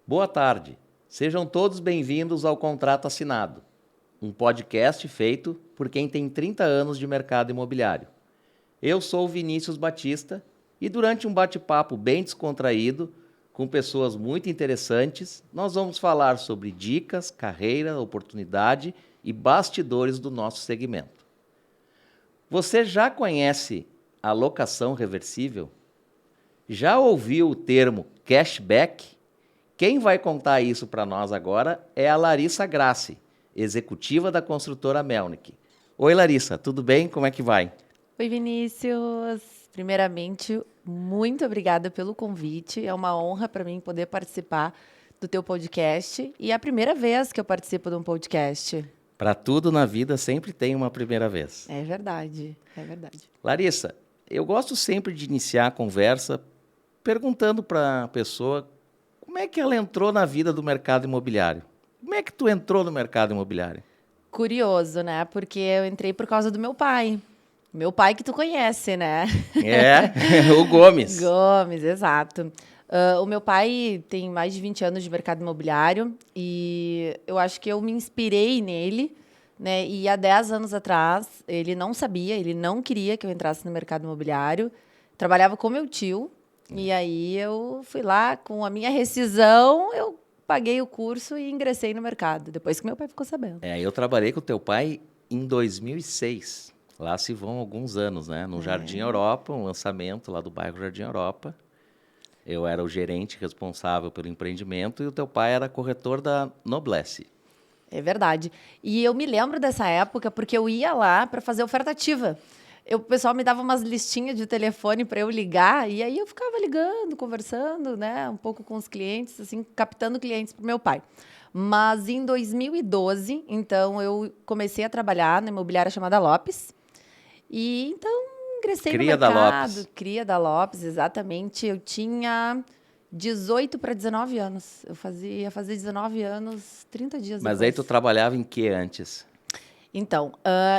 Boa tarde. Sejam todos bem-vindos ao Contrato Assinado, um podcast feito por quem tem 30 anos de mercado imobiliário. Eu sou o Vinícius Batista e durante um bate-papo bem descontraído, com pessoas muito interessantes, nós vamos falar sobre dicas, carreira, oportunidade e bastidores do nosso segmento. Você já conhece a locação reversível? Já ouviu o termo cashback? Quem vai contar isso para nós agora é a Larissa Grassi, executiva da construtora Melnick. Oi, Larissa, tudo bem? Como é que vai? Oi, Vinícius. Primeiramente, muito obrigada pelo convite. É uma honra para mim poder participar do teu podcast e é a primeira vez que eu participo de um podcast. Para tudo na vida sempre tem uma primeira vez. É verdade, é verdade. Larissa, eu gosto sempre de iniciar a conversa perguntando para a pessoa como é que ela entrou na vida do mercado imobiliário. Como é que tu entrou no mercado imobiliário? Curioso, né? Porque eu entrei por causa do meu pai. Meu pai que tu conhece, né? É, o Gomes. Gomes, exato. O meu pai tem mais de 20 anos de mercado imobiliário e eu acho que eu me inspirei nele, né? E há 10 anos atrás, ele não sabia, ele não queria que eu entrasse no mercado imobiliário. Trabalhava com meu tio e aí eu fui lá com a minha rescisão, eu paguei o curso e ingressei no mercado, depois que meu pai ficou sabendo. Eu trabalhei com o teu pai em 2006. Lá se vão alguns anos, né? No Jardim Europa, um lançamento lá do bairro Jardim Europa. Eu era o gerente responsável pelo empreendimento e o teu pai era corretor da Noblesse. É verdade. E eu me lembro dessa época porque eu ia lá para fazer oferta ativa. O pessoal me dava umas listinhas de telefone para eu ligar e aí eu ficava ligando, conversando, né, um pouco com os clientes, assim, captando clientes para o meu pai. Mas em 2012, então, eu comecei a trabalhar na imobiliária chamada Lopes. E então ingressei no Cria da mercado. Lopes. Cria da Lopes, exatamente. Eu tinha 18 para 19 anos. Ia fazer 19 anos 30 dias Mas depois. aí tu trabalhava em que antes? Então,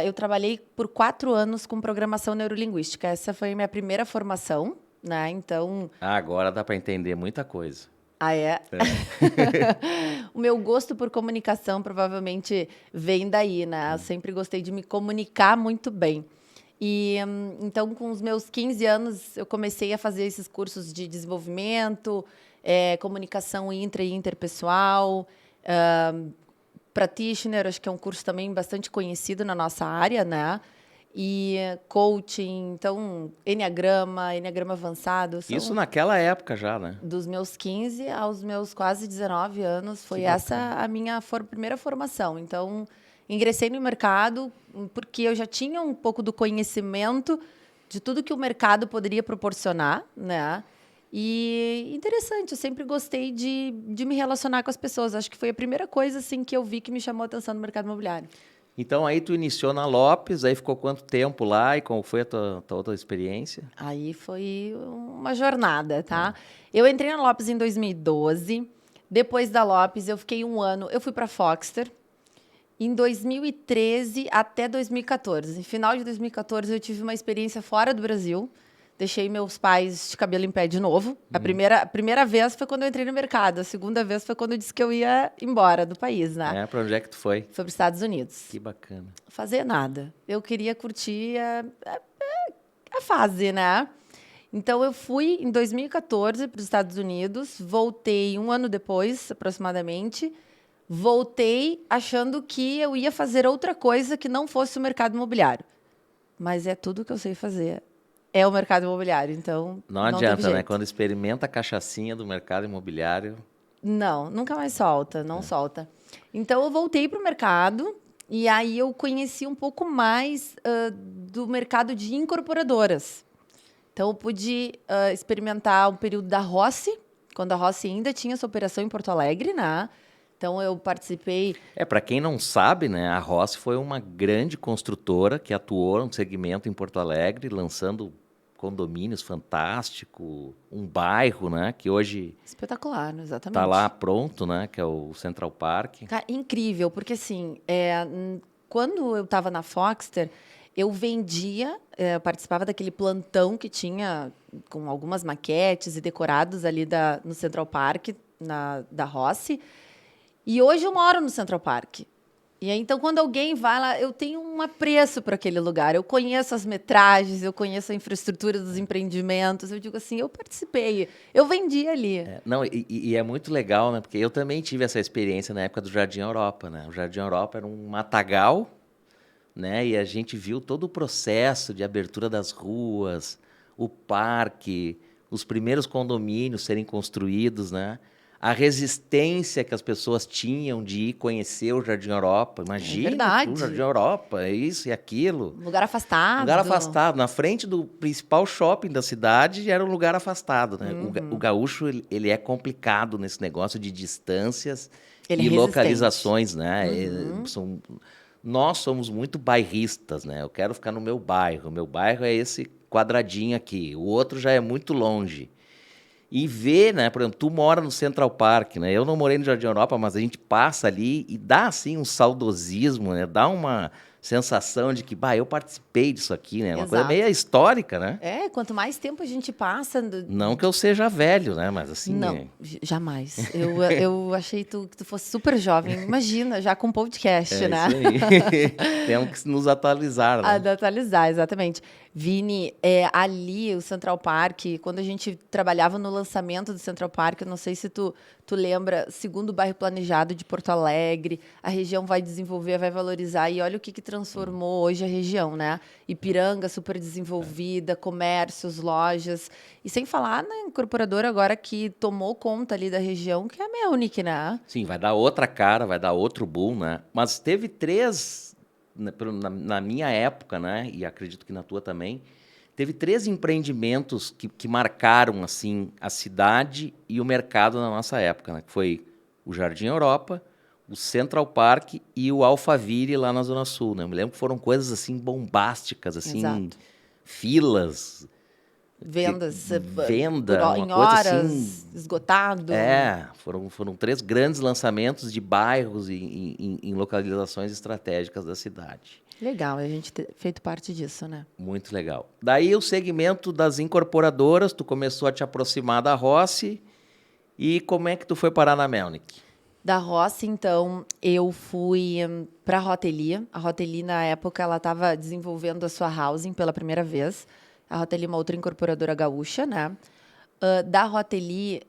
eu trabalhei por 4 anos com programação neurolinguística. Essa foi a minha primeira formação, né? Então... Agora dá para entender muita coisa. Ah, é? O meu gosto por comunicação provavelmente vem daí, né? Eu sempre gostei de me comunicar muito bem. E, então, com os meus 15 anos, eu comecei a fazer esses cursos de desenvolvimento, comunicação intra e interpessoal, practitioner, acho que é um curso também bastante conhecido na nossa área, né? E coaching, então, enneagrama avançado. Isso naquela época já, né? Dos meus 15 aos meus quase 19 anos, foi essa a minha primeira formação. Então, ingressei no mercado porque eu já tinha um pouco do conhecimento de tudo que o mercado poderia proporcionar, né? E interessante, eu sempre gostei de me relacionar com as pessoas. Acho que foi a primeira coisa assim, que eu vi que me chamou a atenção no mercado imobiliário. Então aí tu iniciou na Lopes, aí ficou quanto tempo lá e como foi a tua outra experiência? Aí foi uma jornada, tá? Eu entrei na Lopes em 2012. Depois da Lopes, eu fiquei 1 ano. Eu fui para Foxter. Em 2013 até 2014. No final de 2014, eu tive uma experiência fora do Brasil. Deixei meus pais de cabelo em pé de novo. A primeira vez foi quando eu entrei no mercado. A segunda vez foi quando eu disse que eu ia embora do país, né? Para onde é que tu foi? Foi para os Estados Unidos. Que bacana. Fazer nada. Eu queria curtir a fase, né? Então, eu fui em 2014 para os Estados Unidos. Voltei 1 ano depois, aproximadamente. Voltei achando que eu ia fazer outra coisa que não fosse o mercado imobiliário. Mas é tudo que eu sei fazer. É o mercado imobiliário, então Não teve adianta, né? jeito. Quando experimenta a cachaçinha do mercado imobiliário. Não, nunca mais solta, não solta. Então, eu voltei para o mercado e aí eu conheci um pouco mais do mercado de incorporadoras. Então, eu pude experimentar um período da Rossi, quando a Rossi ainda tinha essa operação em Porto Alegre, né? Então, eu participei... Para quem não sabe, né? A Rossi foi uma grande construtora que atuou no segmento em Porto Alegre, lançando condomínios fantástico, um bairro, né? Que hoje Espetacular, exatamente. está lá pronto, né? Que é o Central Park. Cara, incrível, porque assim, quando eu estava na Foxter, eu vendia, eu participava daquele plantão que tinha com algumas maquetes e decorados ali no Central Park, da Rossi. E hoje eu moro no Central Park. E aí, então, quando alguém vai lá, eu tenho um apreço por aquele lugar. Eu conheço as metragens, eu conheço a infraestrutura dos empreendimentos. Eu digo assim, eu participei, eu vendi ali. Não, e é muito legal, né? Porque eu também tive essa experiência na época do Jardim Europa, né? O Jardim Europa era um matagal, né? E a gente viu todo o processo de abertura das ruas, o parque, os primeiros condomínios serem construídos, né? A resistência que as pessoas tinham de ir conhecer o Jardim Europa. Imagina, verdade. o Jardim Europa, é isso e aquilo. Lugar afastado. Lugar afastado. Na frente do principal shopping da cidade era um lugar afastado, né? O gaúcho, ele é complicado nesse negócio de distâncias Ele é e resistente. localizações, né? Nós somos muito bairristas, né? Eu quero ficar no meu bairro. Meu bairro é esse quadradinho aqui. O outro já é muito longe. E ver, né? Por exemplo, tu mora no Central Park, né? Eu não morei no Jardim Europa, mas a gente passa ali e dá, assim, um saudosismo, né? Dá uma sensação de que, eu participei disso aqui, né? Uma coisa meio histórica, né? Quanto mais tempo a gente passa... Não que eu seja velho, né? Mas assim... Não, jamais. Eu achei que tu fosse super jovem. Imagina, já com podcast, né? Isso aí. Temos que nos atualizar, né? Atualizar, exatamente. Vini, ali, o Central Park, quando a gente trabalhava no lançamento do Central Park, eu não sei se tu lembra, segundo bairro planejado de Porto Alegre, a região vai desenvolver, vai valorizar, e olha o que transformou hoje a região, né? Ipiranga, super desenvolvida, comércios, lojas, e sem falar na incorporadora agora que tomou conta ali da região, que é a Melnick, né? Sim, vai dar outra cara, vai dar outro boom, né? Mas teve 3... Na minha época, né, e acredito que na tua também, teve 3 empreendimentos que marcaram assim a cidade e o mercado na nossa época, né? Que foi o Jardim Europa, o Central Park e o Alphaville lá na Zona Sul, né? Eu me lembro que foram coisas assim bombásticas, assim, Exato. Filas, vendas coisa em horas, assim, esgotado. Foram 3 grandes lançamentos de bairros em localizações estratégicas da cidade. Legal, a gente ter feito parte disso, né? Muito legal. Daí o segmento das incorporadoras, tu começou a te aproximar da Rossi, e como é que tu foi parar na Melnick? Da Rossi, então, eu fui para a Roteli. A Roteli, na época, ela estava desenvolvendo a sua housing pela primeira vez. A Roteli é uma outra incorporadora gaúcha, né? Da Roteli,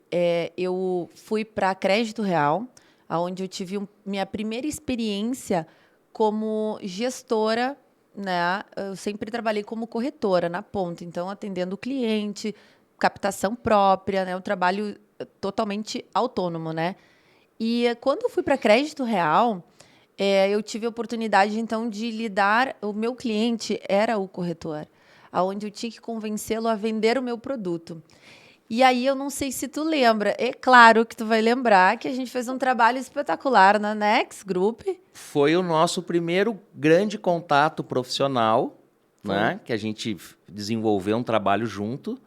eu fui para Crédito Real, onde eu tive minha primeira experiência como gestora, né? Eu sempre trabalhei como corretora na ponta, então atendendo o cliente, captação própria, né? Um trabalho totalmente autônomo, né? E quando eu fui para Crédito Real, eu tive a oportunidade, então, de lidar... O meu cliente era o corretor, onde eu tinha que convencê-lo a vender o meu produto. E aí, eu não sei se tu lembra. É claro que tu vai lembrar que a gente fez um trabalho espetacular na Next Group. Foi o nosso primeiro grande contato profissional, né? Que a gente desenvolveu um trabalho junto,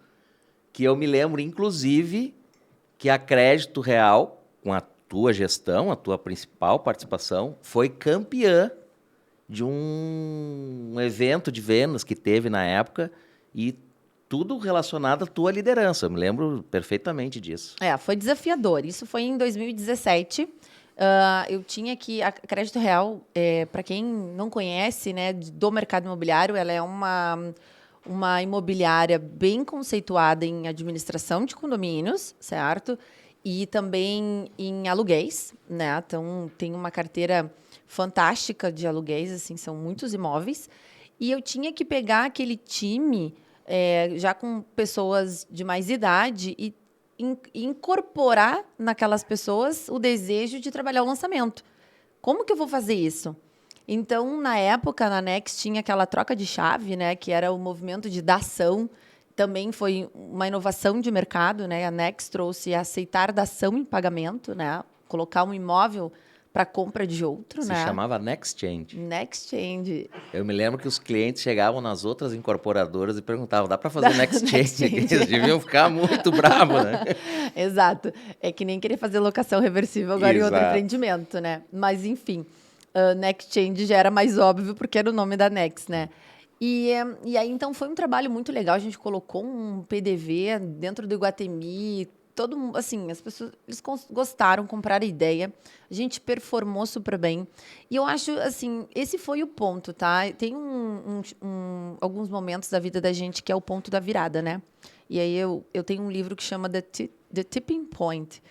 que eu me lembro, inclusive, que a Crédito Real, com a tua gestão, a tua principal participação, foi campeã de um evento de vendas que teve na época, e tudo relacionado à tua liderança. Eu me lembro perfeitamente disso. Foi desafiador. Isso foi em 2017. Eu tinha que... A Crédito Real, para quem não conhece, né, do mercado imobiliário, ela é uma imobiliária bem conceituada em administração de condomínios, certo? E também em aluguéis, né? Então, tem uma carteira fantástica de aluguéis, assim, são muitos imóveis. E eu tinha que pegar aquele time, já com pessoas de mais idade, e incorporar naquelas pessoas o desejo de trabalhar o lançamento. Como que eu vou fazer isso? Então, na época, na Next, tinha aquela troca de chave, né? Que era o movimento de dação. Também foi uma inovação de mercado, né? A Next trouxe a aceitar dação em pagamento, né? Colocar um imóvel para compra de outro, né? Se chamava Next Change. Next Change. Eu me lembro que os clientes chegavam nas outras incorporadoras e perguntavam, dá para fazer Next Change? Eles deviam ficar muito bravos, né? Exato. É que nem querer fazer locação reversível agora em outro empreendimento, né? Mas, enfim, Next Change já era mais óbvio porque era o nome da Next, né? E aí, então, foi um trabalho muito legal. A gente colocou um PDV dentro do Iguatemi. Todo mundo, assim, as pessoas eles gostaram, compraram a ideia. A gente performou super bem. E eu acho, assim, esse foi o ponto, tá? Tem alguns momentos da vida da gente que é o ponto da virada, né? E aí eu tenho um livro que chama The Tipping Point,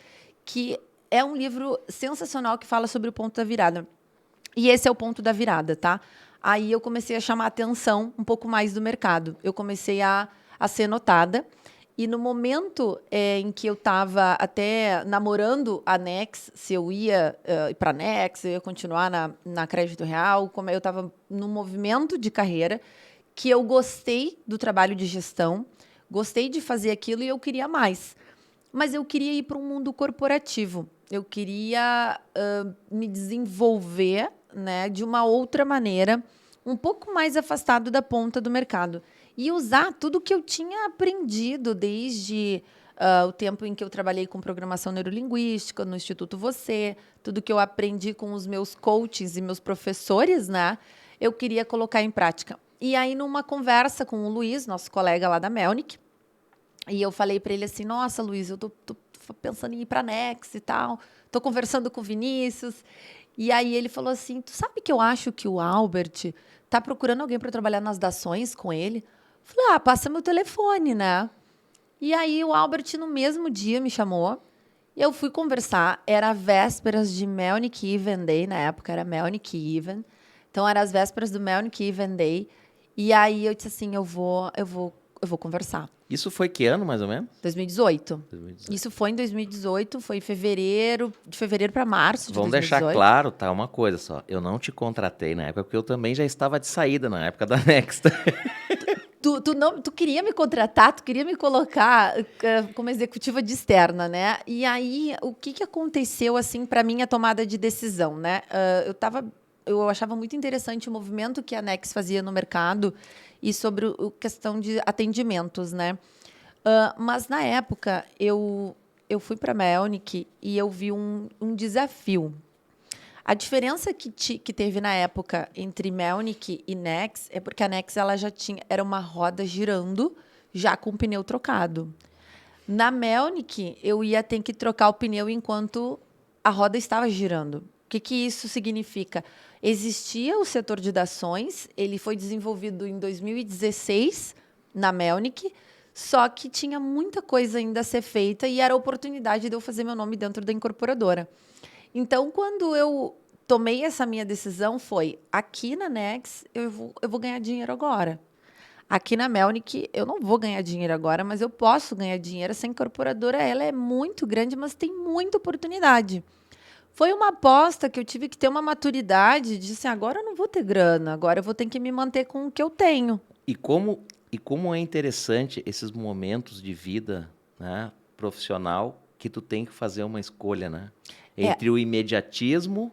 que é um livro sensacional que fala sobre o ponto da virada. E esse é o ponto da virada, tá? Aí eu comecei a chamar a atenção um pouco mais do mercado. Eu comecei a ser notada. E no momento em que eu estava até namorando a Nex, se eu ia ir para a Nex, eu ia continuar na Crédito Real, como eu estava num movimento de carreira, que eu gostei do trabalho de gestão, gostei de fazer aquilo e eu queria mais. Mas eu queria ir para um mundo corporativo. Eu queria me desenvolver, né, de uma outra maneira, um pouco mais afastado da ponta do mercado. E usar tudo que eu tinha aprendido desde o tempo em que eu trabalhei com programação neurolinguística no Instituto Você, tudo que eu aprendi com os meus coaches e meus professores, né, eu queria colocar em prática. E aí, numa conversa com o Luiz, nosso colega lá da Melnick, e eu falei para ele assim, nossa, Luiz, eu tô pensando em ir para a Nex e tal, tô conversando com o Vinícius. E aí ele falou assim, tu sabe que eu acho que o Albert tá procurando alguém para trabalhar nas dações com ele? Eu falei, passa meu telefone, né? E aí o Albert, no mesmo dia, me chamou. Eu fui conversar, era vésperas de Melnick Even Day, na época era Melnick Even. Então, era as vésperas do Melnick Even Day. E aí eu disse assim, eu vou conversar. Isso foi que ano, mais ou menos? 2018. 2018. Isso foi em 2018, foi em fevereiro, de fevereiro para março de Vamos 2018. deixar claro, tá? Uma coisa só. Eu não te contratei na época, porque eu também já estava de saída na época da Next. Tu queria me contratar, tu queria me colocar como executiva de externa, né? E aí, o que aconteceu, assim, para mim, a tomada de decisão, né? Eu achava muito interessante o movimento que a Nex fazia no mercado e sobre a questão de atendimentos, né? Mas, na época, eu fui para a Melnick e eu vi um desafio. A diferença que teve na época entre Melnick e Nex é porque a Nex ela já era uma roda girando, já com o pneu trocado. Na Melnick, eu ia ter que trocar o pneu enquanto a roda estava girando. O que isso significa? Existia o setor de dações, ele foi desenvolvido em 2016 na Melnick, só que tinha muita coisa ainda a ser feita e era a oportunidade de eu fazer meu nome dentro da incorporadora. Então, quando eu tomei essa minha decisão, foi aqui na Nex, eu vou ganhar dinheiro agora. Aqui na Melnick, eu não vou ganhar dinheiro agora, mas eu posso ganhar dinheiro. Essa incorporadora ela é muito grande, mas tem muita oportunidade. Foi uma aposta que eu tive que ter uma maturidade de assim, agora eu não vou ter grana, agora eu vou ter que me manter com o que eu tenho. E como é interessante esses momentos de vida, né, profissional, que tu tem que fazer uma escolha, né? Entre o imediatismo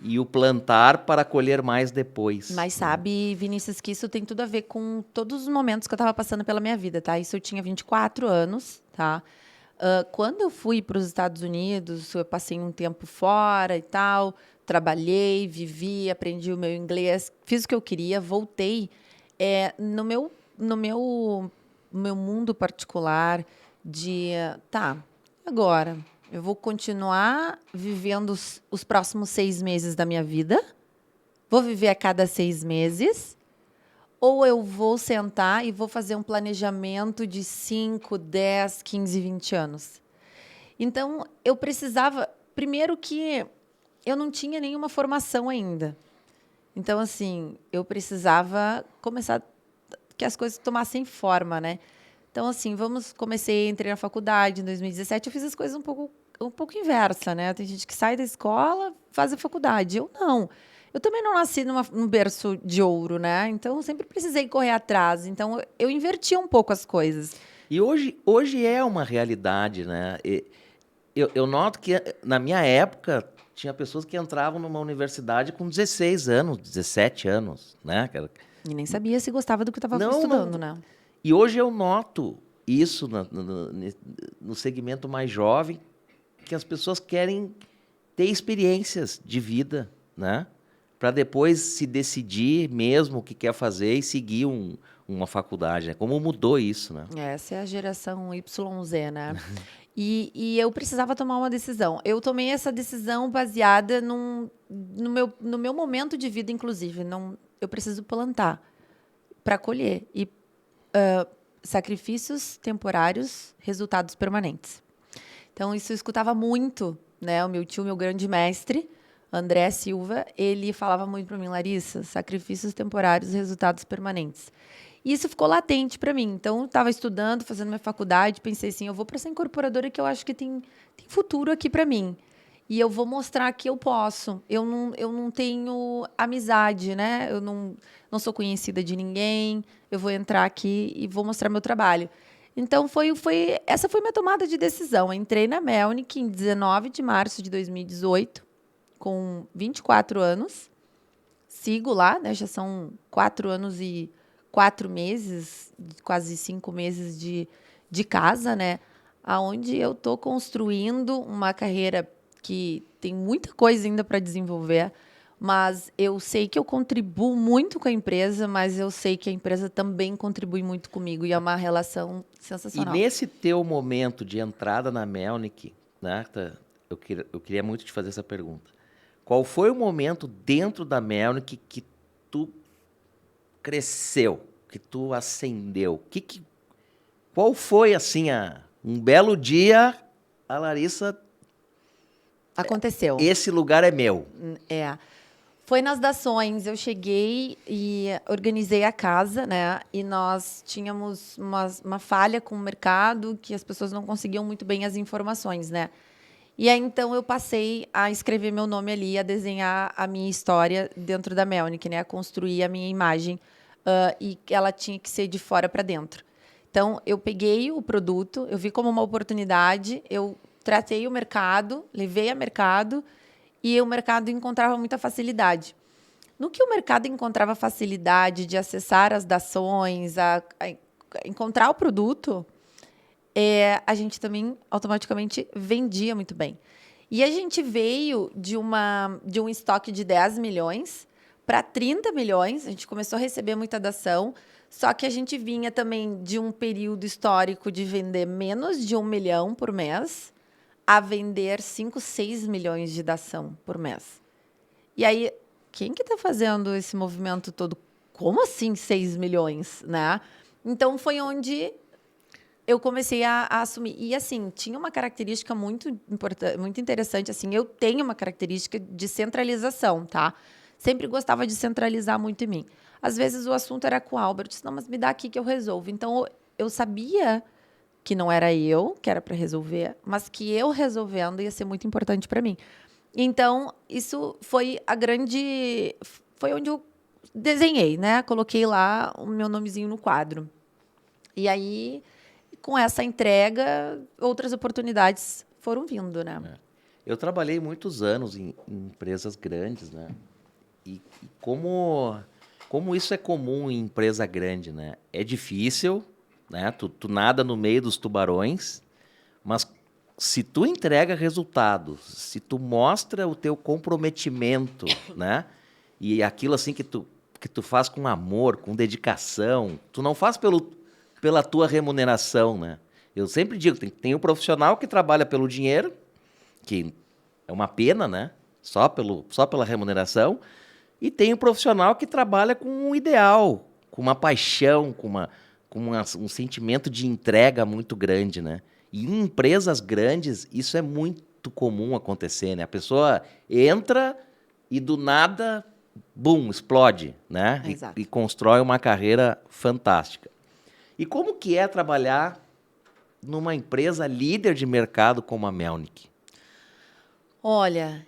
e o plantar para colher mais depois. Mas sabe, Vinícius, que isso tem tudo a ver com todos os momentos que eu estava passando pela minha vida, tá? Isso eu tinha 24 anos, tá? Quando eu fui para os Estados Unidos, eu passei um tempo fora e tal, trabalhei, vivi, aprendi o meu inglês, fiz o que eu queria, voltei. No meu mundo particular de, agora eu vou continuar vivendo os próximos 6 meses da minha vida, vou viver a cada 6 meses, ou eu vou sentar e vou fazer um planejamento de 5, 10, 15, 20 anos. Então, eu precisava... Primeiro que eu não tinha nenhuma formação ainda. Então, assim, eu precisava começar que as coisas tomassem forma, né? Então, assim, entrei na faculdade em 2017, eu fiz as coisas um pouco inversa, né? Tem gente que sai da escola, faz a faculdade. Eu não. Eu também não nasci num berço de ouro, né? Então, eu sempre precisei correr atrás. Então, eu inverti um pouco as coisas. E hoje é uma realidade, né? Eu noto que, na minha época, tinha pessoas que entravam numa universidade com 16 anos, 17 anos, né? E nem sabia se gostava do que estava estudando, né? E hoje eu noto isso no segmento mais jovem, que as pessoas querem ter experiências de vida, né? para depois se decidir mesmo o que quer fazer e seguir uma faculdade, né? Como mudou isso, né? Essa é a geração YZ, né? E eu precisava tomar uma decisão. Eu tomei essa decisão baseada no meu momento de vida, inclusive. Não, eu preciso plantar para colher. E sacrifícios temporários, resultados permanentes. Então, isso eu escutava muito, né? O meu tio, meu grande mestre, André Silva, ele falava muito para mim, Larissa, sacrifícios temporários, resultados permanentes. E isso ficou latente para mim. Então, eu estava estudando, fazendo minha faculdade, pensei assim, eu vou para essa incorporadora que eu acho que tem futuro aqui para mim. E eu vou mostrar que eu posso. Eu não tenho amizade, né? Eu não sou conhecida de ninguém. Eu vou entrar aqui e vou mostrar meu trabalho. Então, essa foi minha tomada de decisão. Eu entrei na Melnick em 19 de março de 2018, com 24 anos. Sigo lá, né? Já são 4 anos e 4 meses, quase 5 meses de casa, né? Aonde eu estou construindo uma carreira que tem muita coisa ainda para desenvolver, mas eu sei que eu contribuo muito com a empresa, mas eu sei que a empresa também contribui muito comigo e é uma relação E sensacional. nesse teu momento de entrada na Melnick, né, eu queria muito te fazer essa pergunta. Qual foi o momento dentro da Melnick que tu cresceu, que tu ascendeu? Qual foi, assim, um belo dia, a Larissa, Aconteceu. esse lugar é meu. É. Foi nas dações. Eu cheguei e organizei a casa, né? E nós tínhamos uma falha com o mercado que as pessoas não conseguiam muito bem as informações, né? E aí, então, eu passei a escrever meu nome ali, a desenhar a minha história dentro da Melnick, né? A construir a minha imagem. E ela tinha que ser de fora para dentro. Então, eu peguei o produto, eu vi como uma oportunidade, eu tratei o mercado, levei a mercado, e o mercado encontrava muita facilidade. No que o mercado encontrava facilidade de acessar as dações, a encontrar o produto, a gente também automaticamente vendia muito bem. E a gente veio de um estoque de 10 milhões para 30 milhões, a gente começou a receber muita dação, só que a gente vinha também de um período histórico de vender menos de 1 milhão por mês a vender 5, 6 milhões de dação por mês. E aí, quem que está fazendo esse movimento todo? Como assim 6 milhões, né? Então, foi onde eu comecei a assumir. E, assim, tinha uma característica muito importante, muito interessante. Assim, eu tenho uma característica de centralização, tá? Sempre gostava de centralizar muito em mim. Às vezes, o assunto era com o Albert. Não, mas me dá aqui que eu resolvo. Então, eu sabia que não era eu que era para resolver, mas que eu resolvendo ia ser muito importante para mim. Então, isso foi foi onde eu desenhei, né? Coloquei lá o meu nomezinho no quadro. E aí, com essa entrega, outras oportunidades foram vindo, né? Eu trabalhei muitos anos em empresas grandes, né? E como isso é comum em empresa grande, né? É difícil, né? Tu nada no meio dos tubarões, mas se tu entrega resultado, se tu mostra o teu comprometimento, né? E aquilo assim que tu faz com amor, com dedicação, tu não faz pela tua remuneração, né? Eu sempre digo, tem o profissional que trabalha pelo dinheiro, que é uma pena, né? Só pela remuneração. E tem o profissional que trabalha com um ideal, com uma paixão, um sentimento de entrega muito grande, né? E em empresas grandes, isso é muito comum acontecer, né? A pessoa entra e do nada, bum, explode, né? Exato. E constrói uma carreira fantástica. E como que é trabalhar numa empresa líder de mercado como a Melnick? Olha,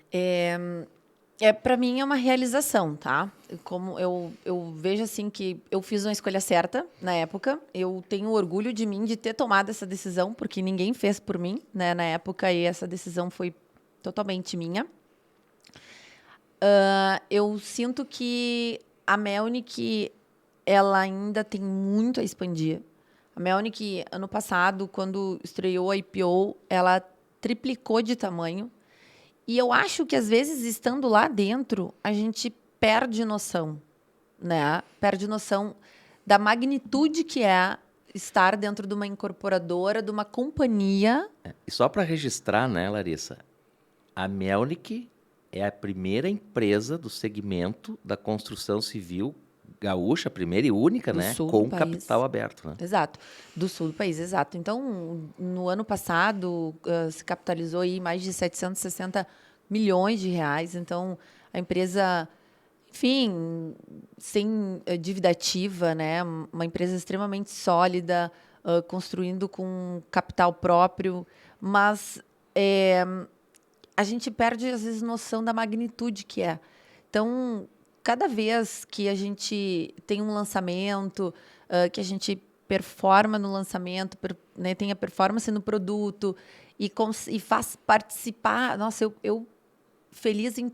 para mim é uma realização, tá? Como eu vejo assim que eu fiz uma escolha certa na época. Eu tenho orgulho de mim de ter tomado essa decisão, porque ninguém fez por mim, né, na época, e essa decisão foi totalmente minha. Eu sinto que a Melnick, ela ainda tem muito a expandir. A Melnick, ano passado, quando estreou a IPO, ela triplicou de tamanho. E eu acho que, às vezes, estando lá dentro, a gente perde noção, né? Perde noção da magnitude que é estar dentro de uma incorporadora, de uma companhia. E só para registrar, né, Larissa, a Melnick é a primeira empresa do segmento da construção civil gaúcha, a primeira e única, Do né, sul com do país. capital aberto, né? Exato, do sul do país, exato. Então, no ano passado, se capitalizou aí mais de 760 milhões de reais. Então, a empresa, enfim, sem dívida ativa, né? Uma empresa extremamente sólida, construindo com capital próprio, mas a gente perde, às vezes, noção da magnitude que é. Então, cada vez que a gente tem um lançamento, que a gente performa no lançamento, né, tem a performance no produto e faz participar. Nossa, eu feliz em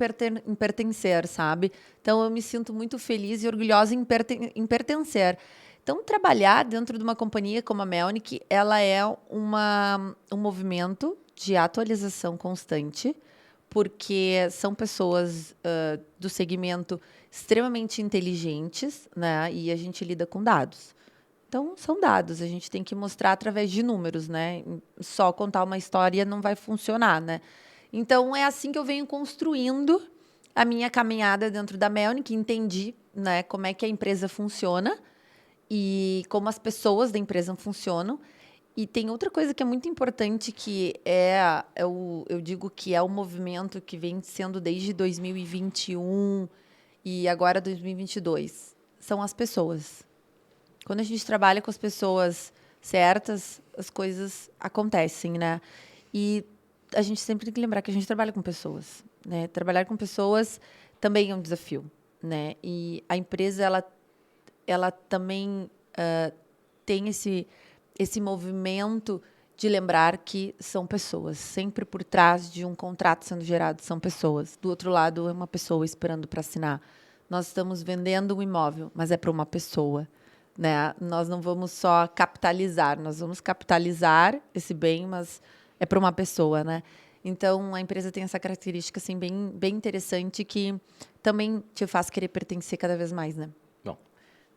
pertencer, sabe? Então, eu me sinto muito feliz e orgulhosa em pertencer. Então, trabalhar dentro de uma companhia como a Melnick, ela é um movimento de atualização constante, porque são pessoas do segmento extremamente inteligentes, né? E a gente lida com dados. Então, são dados, a gente tem que mostrar através de números, né? Só contar uma história não vai funcionar, né? Então, é assim que eu venho construindo a minha caminhada dentro da Melnick, entendi, né, como é que a empresa funciona e como as pessoas da empresa funcionam. E tem outra coisa que é muito importante, que eu digo que é o movimento que vem sendo desde 2021 e agora 2022. São as pessoas. Quando a gente trabalha com as pessoas certas, as coisas acontecem, né? E a gente sempre tem que lembrar que a gente trabalha com pessoas, né? Trabalhar com pessoas também é um desafio, né? E a empresa, ela também tem esse movimento de lembrar que são pessoas. Sempre por trás de um contrato sendo gerado são pessoas. Do outro lado, é uma pessoa esperando para assinar. Nós estamos vendendo um imóvel, mas é para uma pessoa, né? Nós não vamos só capitalizar, nós vamos capitalizar esse bem, mas é para uma pessoa, né? Então, a empresa tem essa característica assim, bem interessante, que também te faz querer pertencer cada vez mais, né? Bom,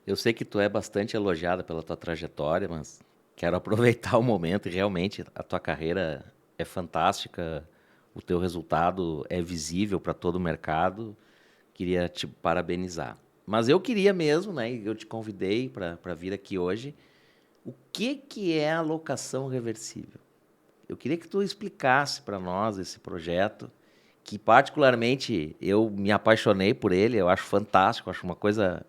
eu sei que tu é bastante elogiada pela tua trajetória, mas quero aproveitar o momento e realmente a tua carreira é fantástica, o teu resultado é visível para todo o mercado. Queria te parabenizar. Mas eu queria mesmo, né, e eu te convidei para vir aqui hoje, o que é a locação reversível? Eu queria que tu explicasse para nós esse projeto, que particularmente eu me apaixonei por ele, eu acho fantástico, acho uma coisa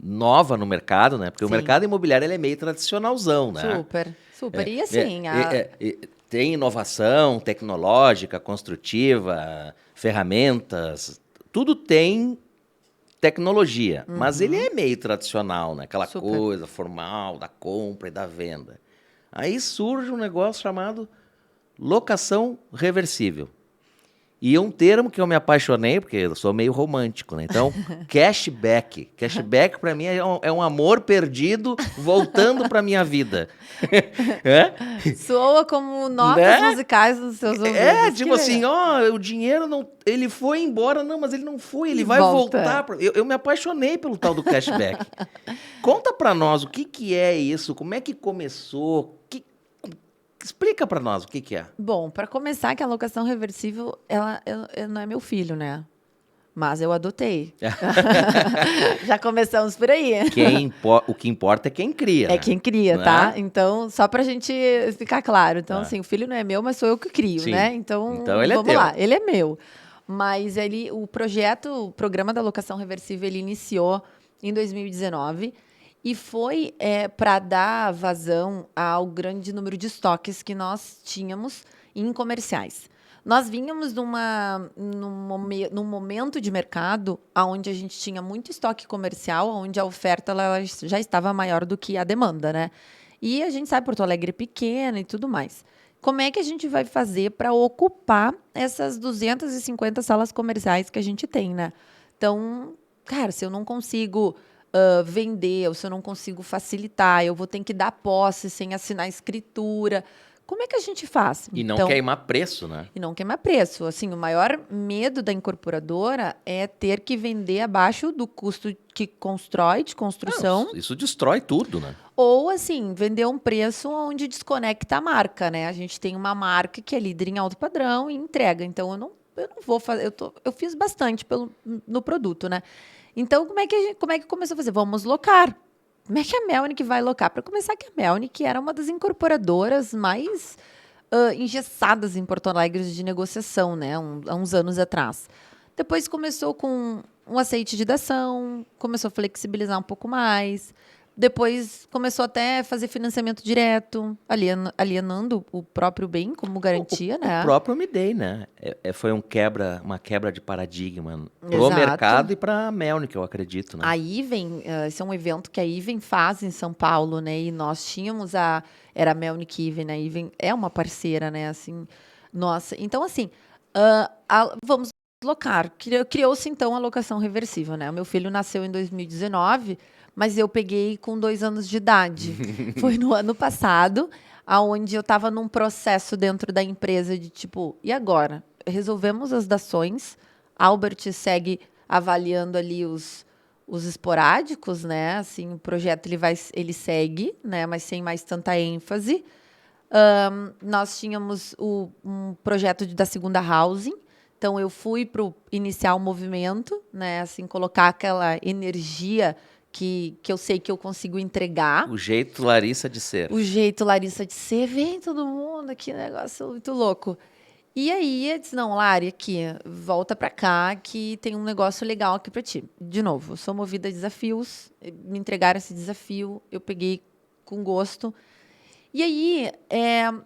nova no mercado, né? Porque o Sim. mercado imobiliário ele é meio tradicionalzão, né? Super, super. E assim, Tem inovação tecnológica, construtiva, ferramentas, tudo tem tecnologia, mas ele é meio tradicional, né? Aquela Super. coisa formal da compra e da venda. Aí surge um negócio chamado locação reversível. E um termo que eu me apaixonei, porque eu sou meio romântico, né? Então, cashback. Cashback, para mim, é um amor perdido voltando para minha vida. Soa como notas Né? musicais nos seus ouvidos. Tipo assim, ó, o dinheiro não... Ele foi embora. Não, mas ele não foi, ele vai volta. voltar. Eu me apaixonei pelo tal do cashback. Conta para nós o que é isso, como é que começou, explica para nós o que é. Bom, para começar, que a locação reversível, ela não é meu filho, né? Mas eu adotei. Já começamos por aí. O que importa é quem cria. É quem cria, né? tá? Então, só pra gente ficar claro. Então, Ah. assim, o filho não é meu, mas sou eu que crio, Sim. né? Então ele vamos é teu. lá. Ele é meu. Mas o programa da locação reversível, ele iniciou em 2019 e foi para dar vazão ao grande número de estoques que nós tínhamos em comerciais. Nós vínhamos num momento de mercado onde a gente tinha muito estoque comercial, onde a oferta ela já estava maior do que a demanda, né? E a gente sabe, Porto Alegre é pequena e tudo mais. Como é que a gente vai fazer para ocupar essas 250 salas comerciais que a gente tem, né? Então, cara, se eu não consigo vender, ou se eu não consigo facilitar, eu vou ter que dar posse sem assinar escritura. como é que a gente faz? E não Então, queimar preço, né? e não queimar preço. Assim, o maior medo da incorporadora é ter que vender abaixo do custo que constrói, de construção, Não, isso destrói tudo, né? ou, assim, vender um preço onde desconecta a marca, né? A gente tem uma marca que é líder em alto padrão e entrega. Então, eu não vou fazer... Eu fiz bastante no produto, né? Então, como é que começou a fazer? Vamos locar. Como é que a Melnick vai locar? Para começar, que a Melnick era uma das incorporadoras mais engessadas em Porto Alegre de negociação, né? Há uns anos atrás. Depois começou com um aceite de dação, começou a flexibilizar um pouco mais. Depois começou até a fazer financiamento direto, alienando o próprio bem como garantia, né? O próprio Me Dei, né? Foi uma quebra de paradigma pro Exato. mercado e pra Melnick, eu acredito, né? A Iven, esse é um evento que a Iven faz em São Paulo, né? E nós tínhamos era a Melnick Iven, a Iven é uma parceira, né? Assim, nossa. Então, assim, vamos locar. Criou-se, então, a locação reversível, né? O meu filho nasceu em 2019, mas eu peguei com 2 anos de idade. Foi no ano passado, aonde eu estava num processo dentro da empresa de tipo, e agora? Resolvemos as dações, Albert segue avaliando ali os esporádicos, né? Assim, o projeto ele segue, né? Mas sem mais tanta ênfase. Nós tínhamos um projeto da segunda housing, então eu fui para iniciar o movimento, né? Assim, colocar aquela energia que eu sei que eu consigo entregar. O jeito Larissa de ser. O jeito Larissa de ser, vem todo mundo, que negócio muito louco. E aí, eu disse, não, Lari, aqui, volta pra cá, que tem um negócio legal aqui pra ti. De novo, eu sou movida a desafios, me entregaram esse desafio, eu peguei com gosto. E aí,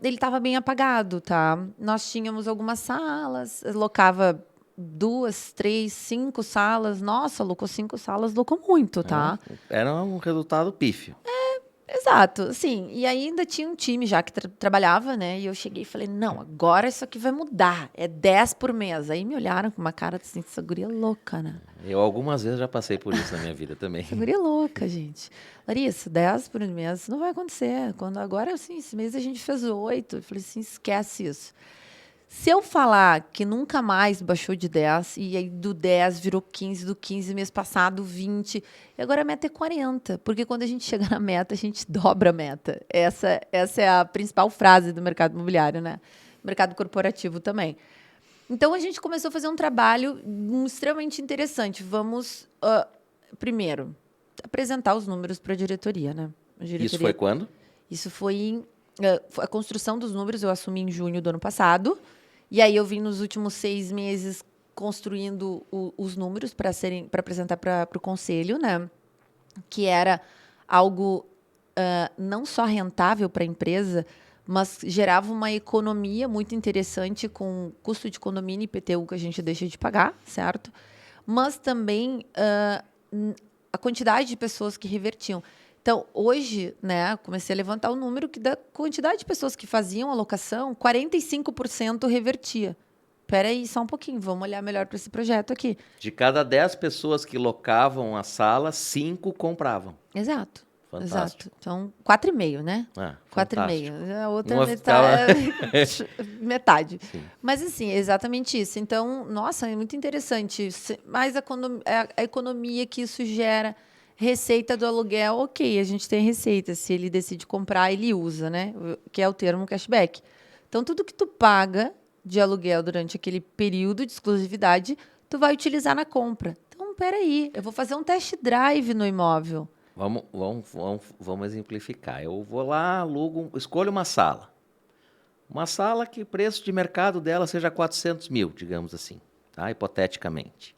ele estava bem apagado, tá? Nós tínhamos algumas salas, locava 2, 3, 5 salas. Nossa, locou 5 salas, locou muito, tá? Era um resultado pífio. Exato, sim. E ainda tinha um time já que trabalhava, né? E eu cheguei e falei, não, agora isso aqui vai mudar. É 10 por mês. Aí me olharam com uma cara assim, essa guria louca, né? Eu algumas vezes já passei por isso na minha vida também. Essa guria louca, gente. Larissa, 10 por mês não vai acontecer. Quando agora, assim, esse mês a gente fez 8. Eu falei assim, esquece isso. Se eu falar que nunca mais baixou de 10, e aí do 10 virou 15, do 15 mês passado 20, e agora a meta é 40, porque quando a gente chega na meta, a gente dobra a meta. Essa é a principal frase do mercado imobiliário, né? Mercado corporativo também. Então, a gente começou a fazer um trabalho extremamente interessante. Vamos, primeiro, apresentar os números para a diretoria, né? Isso foi quando? Isso foi a construção dos números, eu assumi em junho do ano passado. E aí eu vim nos últimos 6 meses construindo os números para apresentar para o conselho, né? Que era algo não só rentável para a empresa, mas gerava uma economia muito interessante com custo de condomínio e IPTU que a gente deixa de pagar, certo? Mas também a quantidade de pessoas que revertiam. Então, hoje, né, comecei a levantar o número que da quantidade de pessoas que faziam a locação, 45% revertia. Espera aí, só um pouquinho, vamos olhar melhor para esse projeto aqui. De cada 10 pessoas que locavam a sala, 5 compravam. Exato. Fantástico. Exato. Então, 4,5, né? 4,5. A outra metade. Sim. Mas, assim, é exatamente isso. Então, nossa, é muito interessante. Mas a economia que isso gera... Receita do aluguel, ok, a gente tem receita. Se ele decide comprar, ele usa, né? Que é o termo cashback. Então, tudo que tu paga de aluguel durante aquele período de exclusividade, tu vai utilizar na compra. Então, peraí, eu vou fazer um test drive no imóvel. Vamos exemplificar. Eu vou lá, escolho uma sala. Uma sala que o preço de mercado dela seja 400 mil, digamos assim, tá? Hipoteticamente.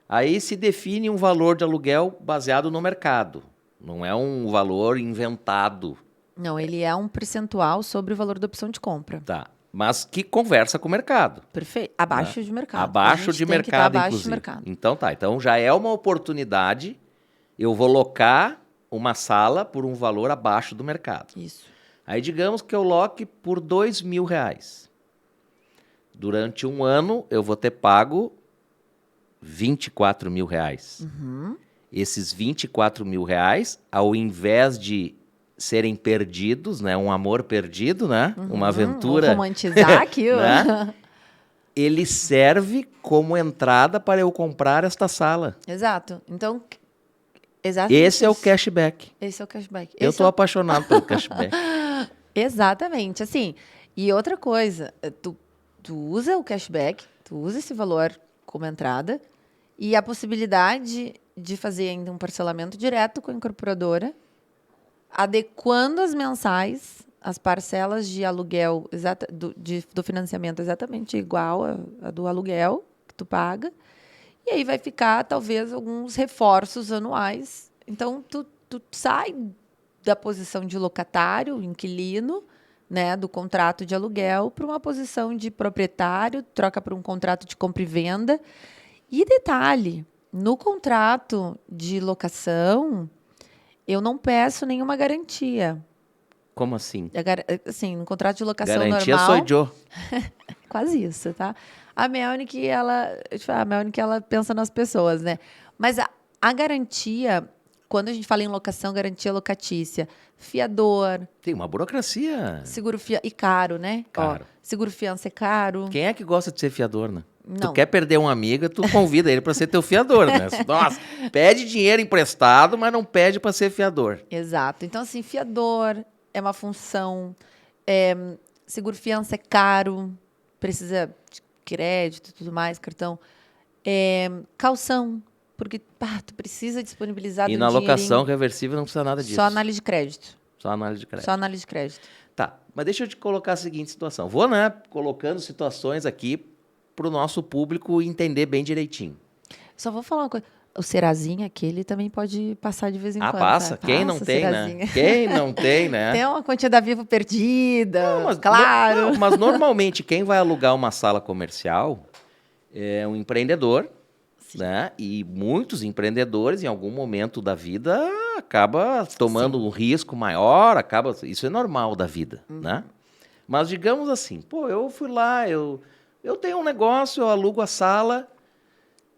Aí se define um valor de aluguel baseado no mercado. Não é um valor inventado. Não, ele é um percentual sobre o valor da opção de compra. Tá. Mas que conversa com o mercado. Perfeito. Abaixo de mercado. Abaixo de mercado, inclusive. Mercado. Então tá. Então já é uma oportunidade. Eu vou locar uma sala por um valor abaixo do mercado. Isso. Aí digamos que eu loque por R$2.000. Durante um ano eu vou ter pago R$24.000. Uhum. Esses R$24.000, ao invés de serem perdidos, né? Um amor perdido, né? Uma Ou aventura. romantizar aquilo. Né? Ele serve como entrada para eu comprar esta sala. Exato. Então, exatamente Esse é o isso. cashback. Esse é o cashback. Eu Esse tô é o- apaixonado pelo cashback. Exatamente, assim. E outra coisa, tu usa o cashback, tu usa esse valor como entrada e a possibilidade de fazer ainda um parcelamento direto com a incorporadora, adequando as mensais, as parcelas de aluguel do financiamento exatamente igual a do aluguel que tu paga. E aí vai ficar, talvez, alguns reforços anuais. Então, tu sai da posição de locatário, inquilino, né, do contrato de aluguel, para uma posição de proprietário, troca para um contrato de compra e venda. E detalhe, no contrato de locação, eu não peço nenhuma garantia. Como assim? Assim, no contrato de locação Garantia normal... sou eu. Quase isso, tá? A Melnick, ela pensa nas pessoas, né? Mas a garantia, quando a gente fala em locação, garantia locatícia, fiador, Tem uma burocracia. seguro fiança... E caro, né? Caro. Ó, seguro fiança é caro. Quem é que gosta de ser fiador, né? Não. Tu quer perder um amigo, tu convida ele para ser teu fiador, né? Nossa, pede dinheiro emprestado, mas não pede para ser fiador. Exato. Então, assim, fiador é uma função, seguro fiança é caro, precisa de crédito e tudo mais, cartão. Calção, porque tu precisa disponibilizar E do na locação dinheirinho. reversível não precisa nada disso. Só análise de crédito. Só análise de crédito. Só análise de crédito. Tá, mas deixa eu te colocar a seguinte situação. Vou, né, colocando situações aqui para o nosso público entender bem direitinho. Só vou falar uma coisa. O Serazinho aquele também pode passar de vez em quando. Passa. Sabe? Quem não Passa, tem, Serazinho. né? Quem não tem, né? Tem uma quantia da Vivo perdida, Não, mas, claro. não, mas normalmente quem vai alugar uma sala comercial é um empreendedor, né? E muitos empreendedores, em algum momento da vida, acaba tomando um risco maior, isso é normal da vida, né? Mas digamos assim, pô, eu fui lá, eu tenho um negócio, eu alugo a sala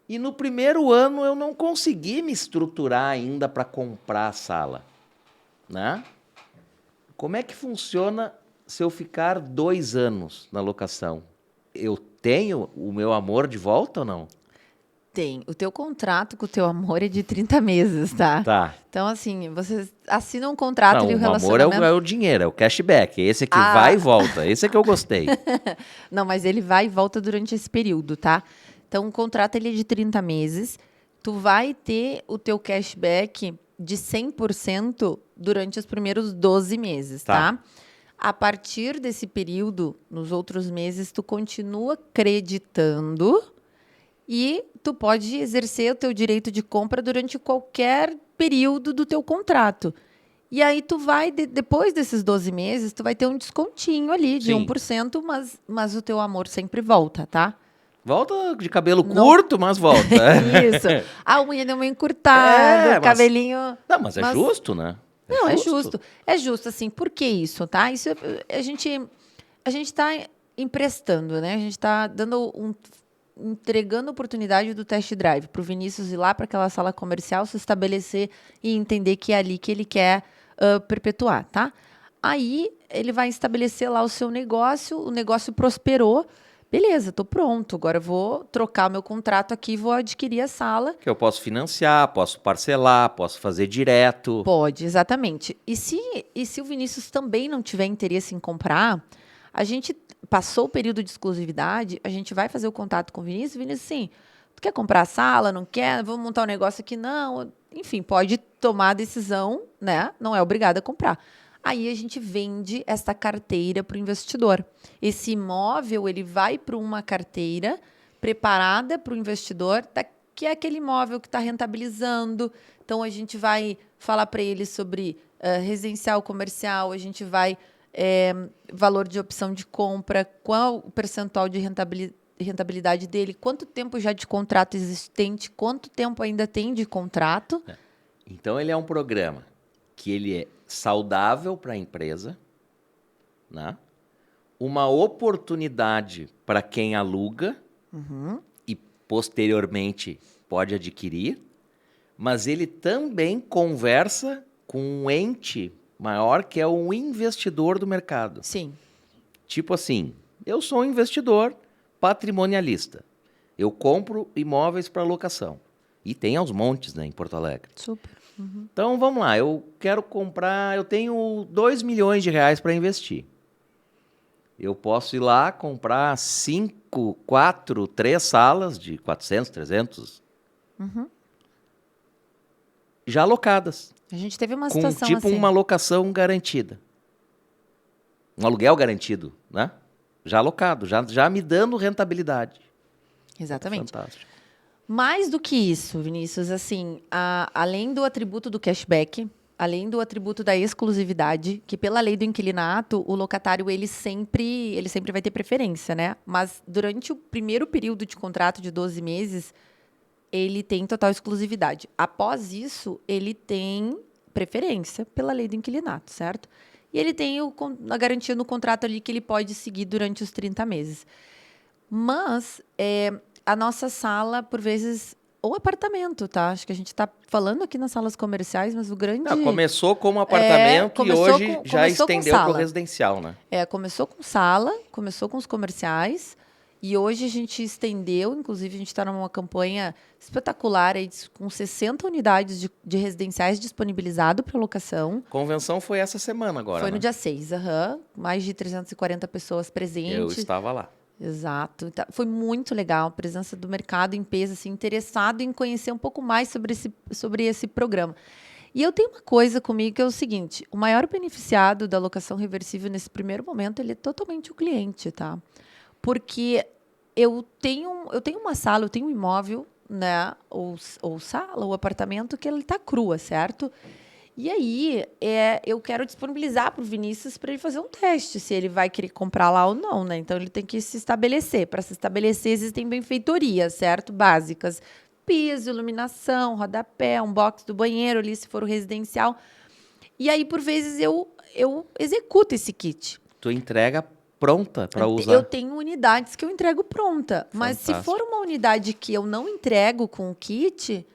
e no primeiro ano eu não consegui me estruturar ainda para comprar a sala, né? Como é que funciona se eu ficar 2 anos na locação? Eu tenho o meu amor de volta ou não? Tem. O teu contrato com o teu amor é de 30 meses, tá? Tá. Então, assim, você assina um contrato Não, ali, o o amor relacionamento... é o dinheiro, é o cashback. Esse aqui vai e volta. Esse é que eu gostei. Não, mas ele vai e volta durante esse período, tá? Então, o contrato ele é de 30 meses. Tu vai ter o teu cashback de 100% durante os primeiros 12 meses, tá? A partir desse período, nos outros meses, tu continua creditando e tu pode exercer o teu direito de compra durante qualquer período do teu contrato. E aí tu vai, depois desses 12 meses, tu vai ter um descontinho ali de Sim. 1%, mas o teu amor sempre volta, tá? Volta de cabelo curto, mas volta. Isso. A unha deu uma encurtada, o cabelinho... Não, mas é justo, né? Não, é justo. É justo, assim, por que isso, tá? Isso a gente tá emprestando, né? A gente tá entregando a oportunidade do test drive para o Vinícius ir lá para aquela sala comercial, se estabelecer e entender que é ali que ele quer perpetuar, tá? Aí ele vai estabelecer lá o seu negócio, o negócio prosperou, beleza, tô pronto, agora eu vou trocar o meu contrato aqui e vou adquirir a sala. Que eu posso financiar, posso parcelar, posso fazer direto. Pode, exatamente. E se o Vinícius também não tiver interesse em comprar, a gente passou o período de exclusividade, a gente vai fazer o contato com o Vinícius. Vinícius, sim, tu quer comprar a sala, não quer? Vamos montar um negócio aqui? Não. Enfim, pode tomar a decisão, né? Não é obrigado a comprar. Aí a gente vende essa carteira para o investidor. Esse imóvel, ele vai para uma carteira preparada para o investidor, que é aquele imóvel que está rentabilizando. Então, a gente vai falar para ele sobre residencial comercial, a gente vai... valor de opção de compra, qual o percentual de rentabilidade dele, quanto tempo já de contrato existente, quanto tempo ainda tem de contrato. Então, ele é um programa que ele é saudável para a empresa, né? Uma oportunidade para quem aluga e posteriormente pode adquirir, mas ele também conversa com um ente maior, que é um investidor do mercado. Sim. Tipo assim, eu sou um investidor patrimonialista. Eu compro imóveis para locação. E tem aos montes, né, em Porto Alegre. Super. Então, vamos lá. Eu quero comprar... Eu tenho 2 milhões de reais para investir. Eu posso ir lá comprar 5, 4, 3 salas de 400, 300... já alocadas. A gente teve uma Com situação tipo assim. uma locação garantida. Um aluguel garantido, né? Já alocado, já me dando rentabilidade. Exatamente. Fantástico. Mais do que isso, Vinícius, assim, além do atributo do cashback, além do atributo da exclusividade, que pela lei do inquilinato, o locatário ele sempre vai ter preferência, né? Mas durante o primeiro período de contrato de 12 meses, ele tem total exclusividade. Após isso, ele tem preferência pela lei do inquilinato, certo? E ele tem a garantia no contrato ali que ele pode seguir durante os 30 meses. Mas a nossa sala, por vezes, ou apartamento, tá? Acho que a gente está falando aqui nas salas comerciais, mas o grande... Não, começou como apartamento e hoje já estendeu para o residencial, né? Começou com sala, começou com os comerciais e hoje a gente estendeu, inclusive a gente está numa campanha espetacular aí, com 60 unidades de residenciais disponibilizado para locação. Convenção foi essa semana agora, Foi né? no dia 6, mais de 340 pessoas presentes. Eu estava lá. Exato. Foi muito legal a presença do mercado em peso, assim, interessado em conhecer um pouco mais sobre esse programa. E eu tenho uma coisa comigo que é o seguinte, o maior beneficiado da locação reversível nesse primeiro momento, ele é totalmente o cliente, tá? Porque eu tenho uma sala, eu tenho um imóvel, né, ou sala, ou apartamento, que ele está crua, certo? E aí, eu quero disponibilizar para o Vinícius para ele fazer um teste, se ele vai querer comprar lá ou não, né? Então, ele tem que se estabelecer. Para se estabelecer, existem benfeitorias, certo? Básicas. Piso, iluminação, rodapé, um box do banheiro ali, se for o residencial. E aí, por vezes, eu executo esse kit. Tu entrega pronta para usar? Eu tenho unidades que eu entrego pronta. Mas se Fantástico. for uma unidade que eu não entrego com o kit...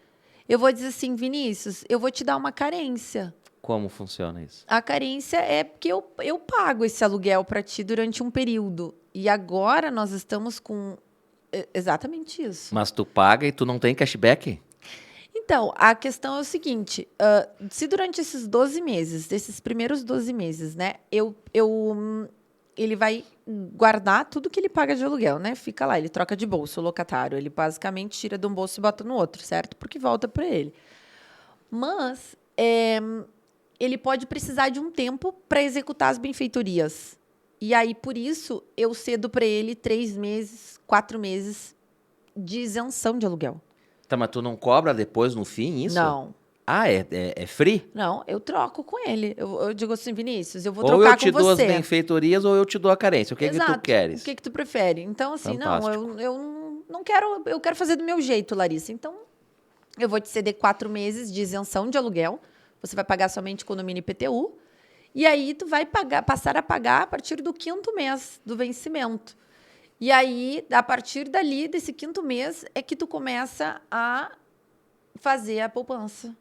Eu vou dizer assim, Vinícius, eu vou te dar uma carência. Como funciona isso? A carência é porque eu pago esse aluguel para ti durante um período. E agora nós estamos com exatamente isso. Mas tu paga e tu não tem cashback? Então, a questão é o seguinte, se durante esses 12 meses, desses primeiros 12 meses, né, ele vai guardar tudo que ele paga de aluguel, né? Fica lá, ele troca de bolso o locatário. Ele basicamente tira de um bolso e bota no outro, certo? Porque volta para ele. Mas ele pode precisar de um tempo para executar as benfeitorias. E aí, por isso, eu cedo para ele 3 meses, 4 meses de isenção de aluguel. Tá, mas tu não cobra depois, no fim, isso? Não. Ah, é free? Não, eu troco com ele. Eu digo assim, Vinícius, eu vou Ou trocar eu te com dou você. as benfeitorias ou eu te dou a carência. O que Exato. que tu queres? O que tu prefere? Então, assim, Fantástico. não, eu não quero... Eu quero fazer do meu jeito, Larissa. Então, eu vou te ceder 4 meses de isenção de aluguel. Você vai pagar somente condomínio IPTU. E aí, tu vai passar a pagar a partir do 5º mês do vencimento. E aí, a partir dali, desse 5º mês, é que tu começa a fazer a poupança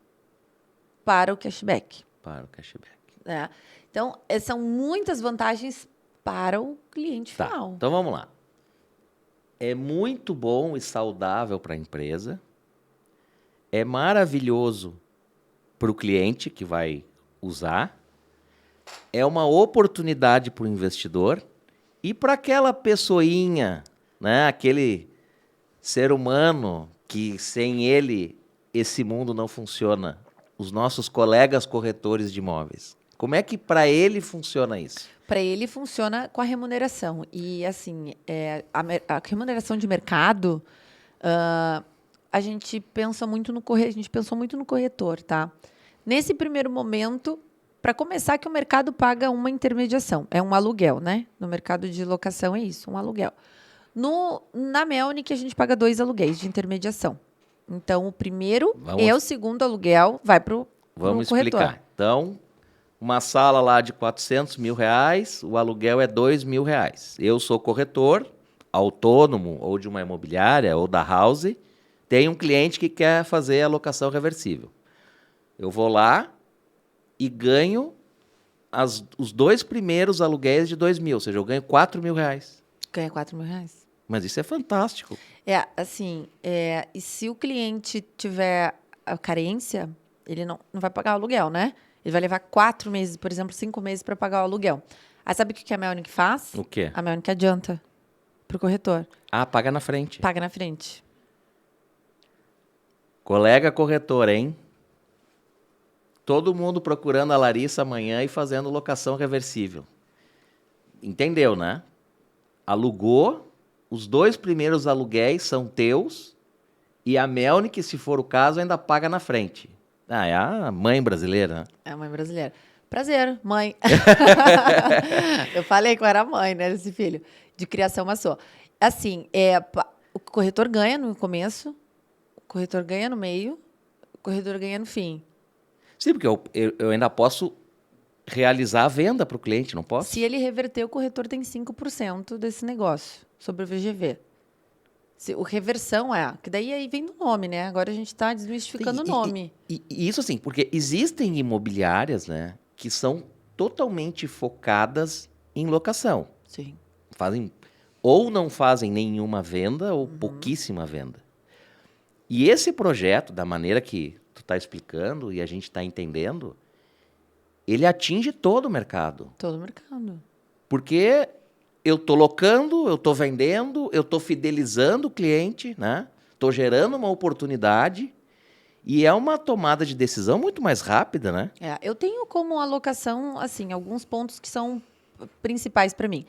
para o cashback. Para o cashback. Né? Então, são muitas vantagens para o cliente final. Então, vamos lá. É muito bom e saudável para a empresa. É maravilhoso para o cliente que vai usar. É uma oportunidade para o investidor. E para aquela pessoinha, né, aquele ser humano que sem ele esse mundo não funciona, os nossos colegas corretores de imóveis. Como é que para ele funciona isso? Para ele funciona com a remuneração. E, assim, a remuneração de mercado, a gente pensa muito no corretor, a gente pensou muito no corretor, tá? Nesse primeiro momento, para começar, que o mercado paga uma intermediação. É um aluguel, né? No mercado de locação é isso, um aluguel. Na Melnick, a gente paga 2 aluguéis de intermediação. Então, o primeiro e o segundo aluguel vai para o corretor. Vamos explicar. Então, uma sala lá de 400 mil reais, o aluguel é 2 mil reais. Eu sou corretor, autônomo, ou de uma imobiliária, ou da house. Tem um cliente que quer fazer a locação reversível. Eu vou lá e ganho os 2 primeiros aluguéis de 2.000, ou seja, eu ganho R$4.000. Ganha R$4.000. Mas isso é fantástico. Assim, e se o cliente tiver a carência, ele não vai pagar o aluguel, né? Ele vai levar 4 meses, por exemplo, 5 meses para pagar o aluguel. Aí sabe o que a Melnick faz? O quê? A Melnick adianta pro corretor. Paga na frente. Paga na frente. Colega corretor, hein? Todo mundo procurando a Larissa amanhã e fazendo locação reversível. Entendeu, né? Alugou, os 2 primeiros aluguéis são teus e a Melnick, se for o caso, ainda paga na frente. É a mãe brasileira, né? É a mãe brasileira. Prazer, mãe. Eu falei que eu era mãe, né, desse filho. De criação uma só. Assim, o corretor ganha no começo, o corretor ganha no meio, o corretor ganha no fim. Sim, porque eu ainda posso realizar a venda para o cliente, não posso? Se ele reverter, o corretor tem 5% desse negócio sobre o VGV. O reversão que daí aí vem do nome, né? Agora a gente está desmistificando o nome. E isso assim, porque existem imobiliárias, né, que são totalmente focadas em locação. Sim. Ou não fazem nenhuma venda ou pouquíssima venda. E esse projeto, da maneira que tu está explicando e a gente está entendendo, ele atinge todo o mercado. Todo o mercado. Porque eu estou locando, eu estou vendendo, eu estou fidelizando o cliente, né? Estou gerando uma oportunidade e é uma tomada de decisão muito mais rápida, né? Eu tenho como alocação, assim, alguns pontos que são principais para mim.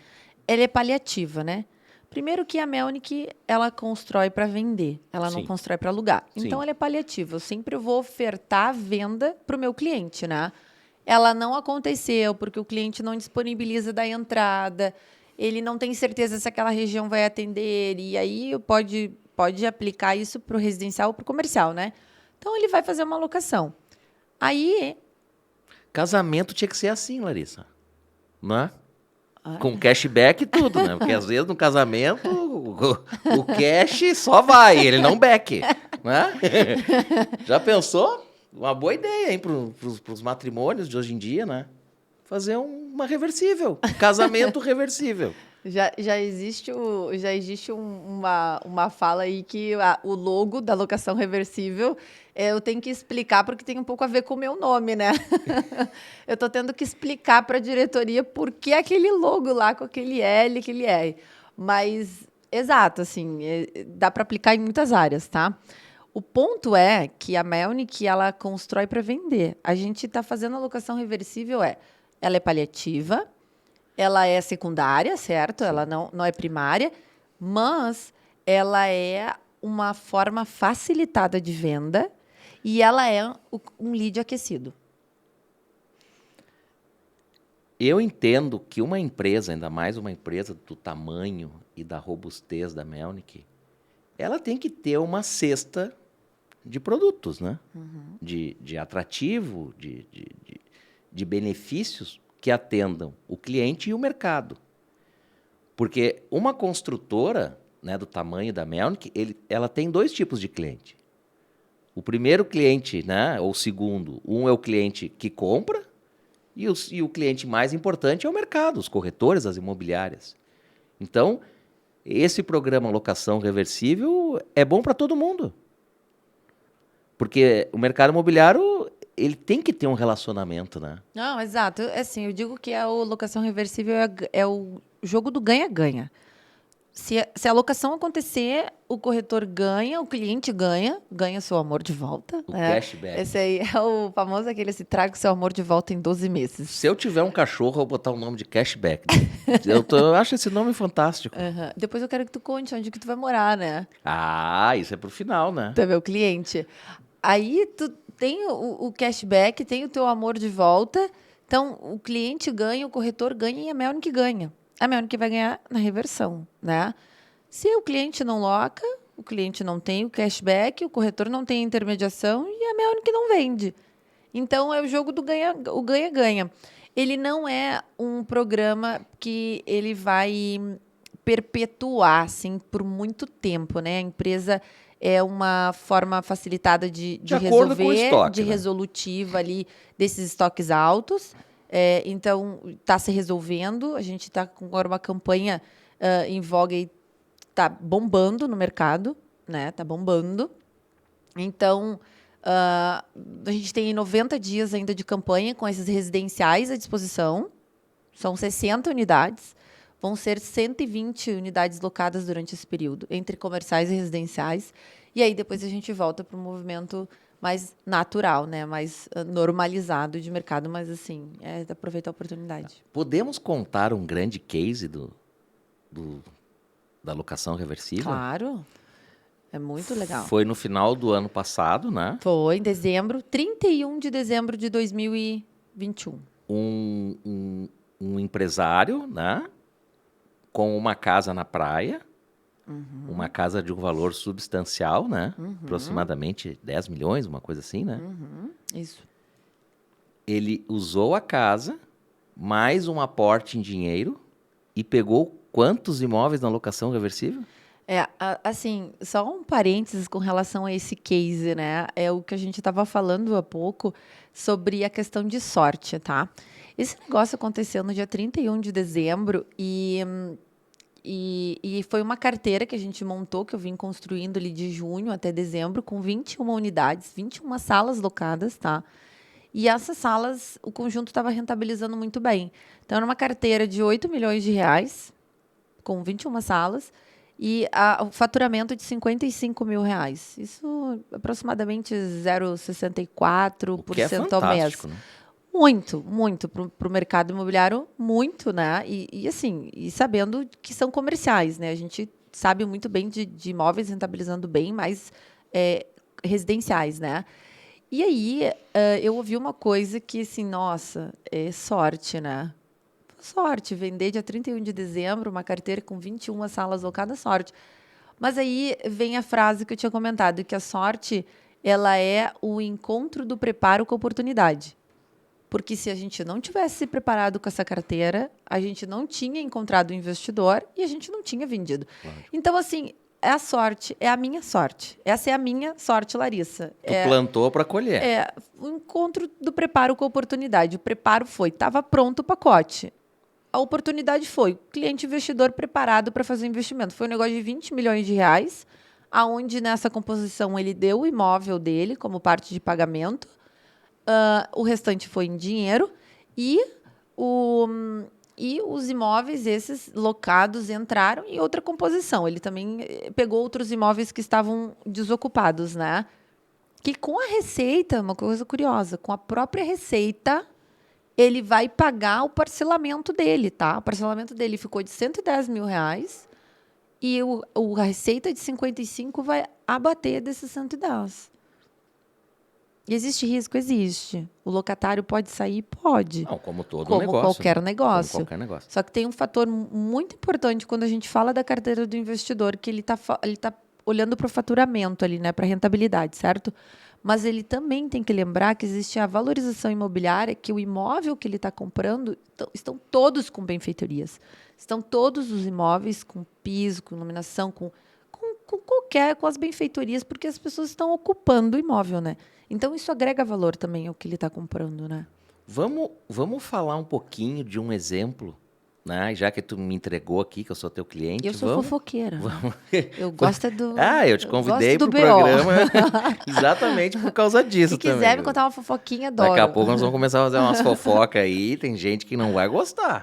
Ela é paliativa, né? Primeiro que a Melnick, ela constrói para vender, ela não constrói para alugar. Então, Sim. ela é paliativa. Eu sempre vou ofertar a venda para o meu cliente, né? Ela não aconteceu porque o cliente não disponibiliza da entrada, ele não tem certeza se aquela região vai atender, e aí pode aplicar isso para o residencial ou para o comercial, né? Então, ele vai fazer uma alocação. Aí... Casamento tinha que ser assim, Larissa. Não é? Com cashback e tudo, né? Porque às vezes no casamento o cash só vai, ele não back, né? Já pensou? Uma boa ideia, hein, pros matrimônios de hoje em dia, né? Fazer uma reversível, casamento reversível. Já existe uma fala aí que o logo da locação reversível eu tenho que explicar porque tem um pouco a ver com o meu nome, né? Eu estou tendo que explicar para a diretoria por que aquele logo lá com aquele L, aquele R. Mas, exato, assim, dá para aplicar em muitas áreas, tá? O ponto é que a Melnick, ela constrói para vender. A gente está fazendo a locação reversível, ela é paliativa, ela é secundária, certo? Sim. Ela não é primária, mas ela é uma forma facilitada de venda e ela é um lead aquecido. Eu entendo que uma empresa, ainda mais uma empresa do tamanho e da robustez da Melnick, ela tem que ter uma cesta de produtos, né? Uhum. De atrativo, de benefícios que atendam o cliente e o mercado. Porque uma construtora, né, do tamanho da Melnick, ela tem 2 tipos de cliente. O primeiro cliente, né, ou o segundo, um é o cliente que compra e o cliente mais importante é o mercado, os corretores, as imobiliárias. Então, esse programa Locação Reversível é bom para todo mundo. Porque o mercado imobiliário, ele tem que ter um relacionamento, né? Não, exato. Assim, eu digo que a locação reversível é o jogo do ganha-ganha. Se a locação acontecer, o corretor ganha, o cliente ganha seu amor de volta. O cashback. Esse aí é o famoso se traga seu amor de volta em 12 meses. Se eu tiver um cachorro, eu vou botar o nome de cashback. Eu acho esse nome fantástico. Uhum. Depois eu quero que tu conte onde que tu vai morar, né? Isso é pro final, né? Tu é meu cliente. Aí tu tem o cashback, tem o teu amor de volta. Então, o cliente ganha, o corretor ganha e a Melnick ganha. A Melnick vai ganhar na reversão, né? Se o cliente não loca, o cliente não tem o cashback, o corretor não tem a intermediação e a Melnick não vende. Então, é o jogo do ganha-ganha. Ele não é um programa que ele vai perpetuar, assim, por muito tempo, né? A empresa é uma forma facilitada de resolver, estoque, de resolutiva ali desses estoques altos. Então, está se resolvendo. A gente está com agora uma campanha em voga e está bombando no mercado, né? Está bombando. Então, a gente tem 90 dias ainda de campanha com esses residenciais à disposição. São 60 unidades. Vão ser 120 unidades locadas durante esse período, entre comerciais e residenciais. E aí, depois a gente volta para o movimento mais natural, né? Mais normalizado de mercado, mas assim, aproveitar a oportunidade. Podemos contar um grande case da locação reversível? Claro, é muito legal. Foi no final do ano passado, né? Foi em dezembro, 31 de dezembro de 2021. Um empresário, né? Com uma casa na praia, uma casa de um valor substancial, né? Aproximadamente 10 milhões, uma coisa assim, né? Isso. Ele usou a casa, mais um aporte em dinheiro, e pegou quantos imóveis na locação reversível? Assim, só um parênteses com relação a esse case, né? É o que a gente estava falando há pouco sobre a questão de sorte, tá? Esse negócio aconteceu no dia 31 de dezembro e foi uma carteira que a gente montou, que eu vim construindo ali de junho até dezembro, com 21 unidades, 21 salas locadas, tá? E essas salas, o conjunto estava rentabilizando muito bem. Então, era uma carteira de 8 milhões de reais, com 21 salas, e o faturamento de 55 mil reais. Isso, aproximadamente 0,64% ao mês. Né? Muito para o mercado imobiliário, muito, né? E sabendo que são comerciais, né? A gente sabe muito bem de imóveis rentabilizando bem, mas residenciais, né? E aí, eu ouvi uma coisa que, assim, nossa, é sorte, né? Sorte, vender dia 31 de dezembro, uma carteira com 21 salas locadas, sorte. Mas aí vem a frase que eu tinha comentado, que a sorte, ela é o encontro do preparo com a oportunidade. Porque se a gente não tivesse se preparado com essa carteira, a gente não tinha encontrado o investidor e a gente não tinha vendido. Lógico. Então, assim, é a sorte, é a minha sorte. Essa é a minha sorte, Larissa. Tu plantou para colher. É o encontro do preparo com a oportunidade. O preparo estava pronto o pacote. A oportunidade foi, cliente investidor preparado para fazer o investimento. Foi um negócio de 20 milhões de reais, aonde nessa composição ele deu o imóvel dele como parte de pagamento. O restante foi em dinheiro e os imóveis, esses locados, entraram em outra composição. Ele também pegou outros imóveis que estavam desocupados, né? Que com a receita, uma coisa curiosa, com a própria receita, ele vai pagar o parcelamento dele, tá? O parcelamento dele ficou de 110 mil reais e a receita de 55 vai abater desses 110. E existe risco? Existe. O locatário pode sair? Pode. Não, como todo como negócio. Qualquer negócio. Como qualquer negócio. Só que tem um fator muito importante quando a gente fala da carteira do investidor, que ele tá olhando para o faturamento ali, né, para a rentabilidade, certo? Mas ele também tem que lembrar que existe a valorização imobiliária, que o imóvel que ele está comprando estão todos com benfeitorias. Estão todos os imóveis com piso, com iluminação, com as benfeitorias, porque as pessoas estão ocupando o imóvel, né? Então, isso agrega valor também ao que ele está comprando, né? Vamos falar um pouquinho de um exemplo, né? Já que tu me entregou aqui, que eu sou teu cliente. Eu sou fofoqueira. Vamos... Eu gosto do... eu te convidei para o programa exatamente por causa disso também. Se quiser me contar uma fofoquinha, adoro. Daqui a pouco nós vamos começar a fazer umas fofocas aí, tem gente que não vai gostar.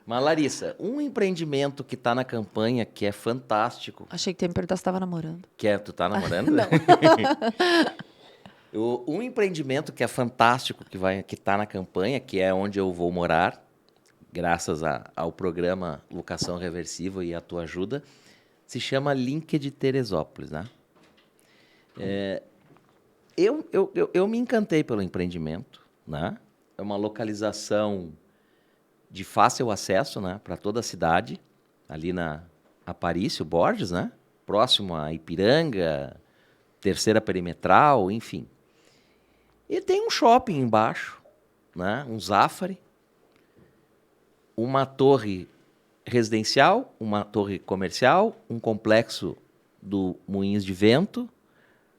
Mas, Larissa, um empreendimento que está na campanha, que é fantástico... Achei que tu ia me perguntar se estava namorando. Tu tá namorando? Não. Um empreendimento que é fantástico, que está na campanha, que é onde eu vou morar, graças ao programa Locação Reversível e a tua ajuda, se chama Link de Teresópolis, né? Eu me encantei pelo empreendimento, né? É uma localização de fácil acesso, né, para toda a cidade, ali na Aparício Borges, né? Próximo a Ipiranga, Terceira Perimetral, enfim. E tem um shopping embaixo, né? Um Zafari, uma torre residencial, uma torre comercial, um complexo do Moinhos de Vento.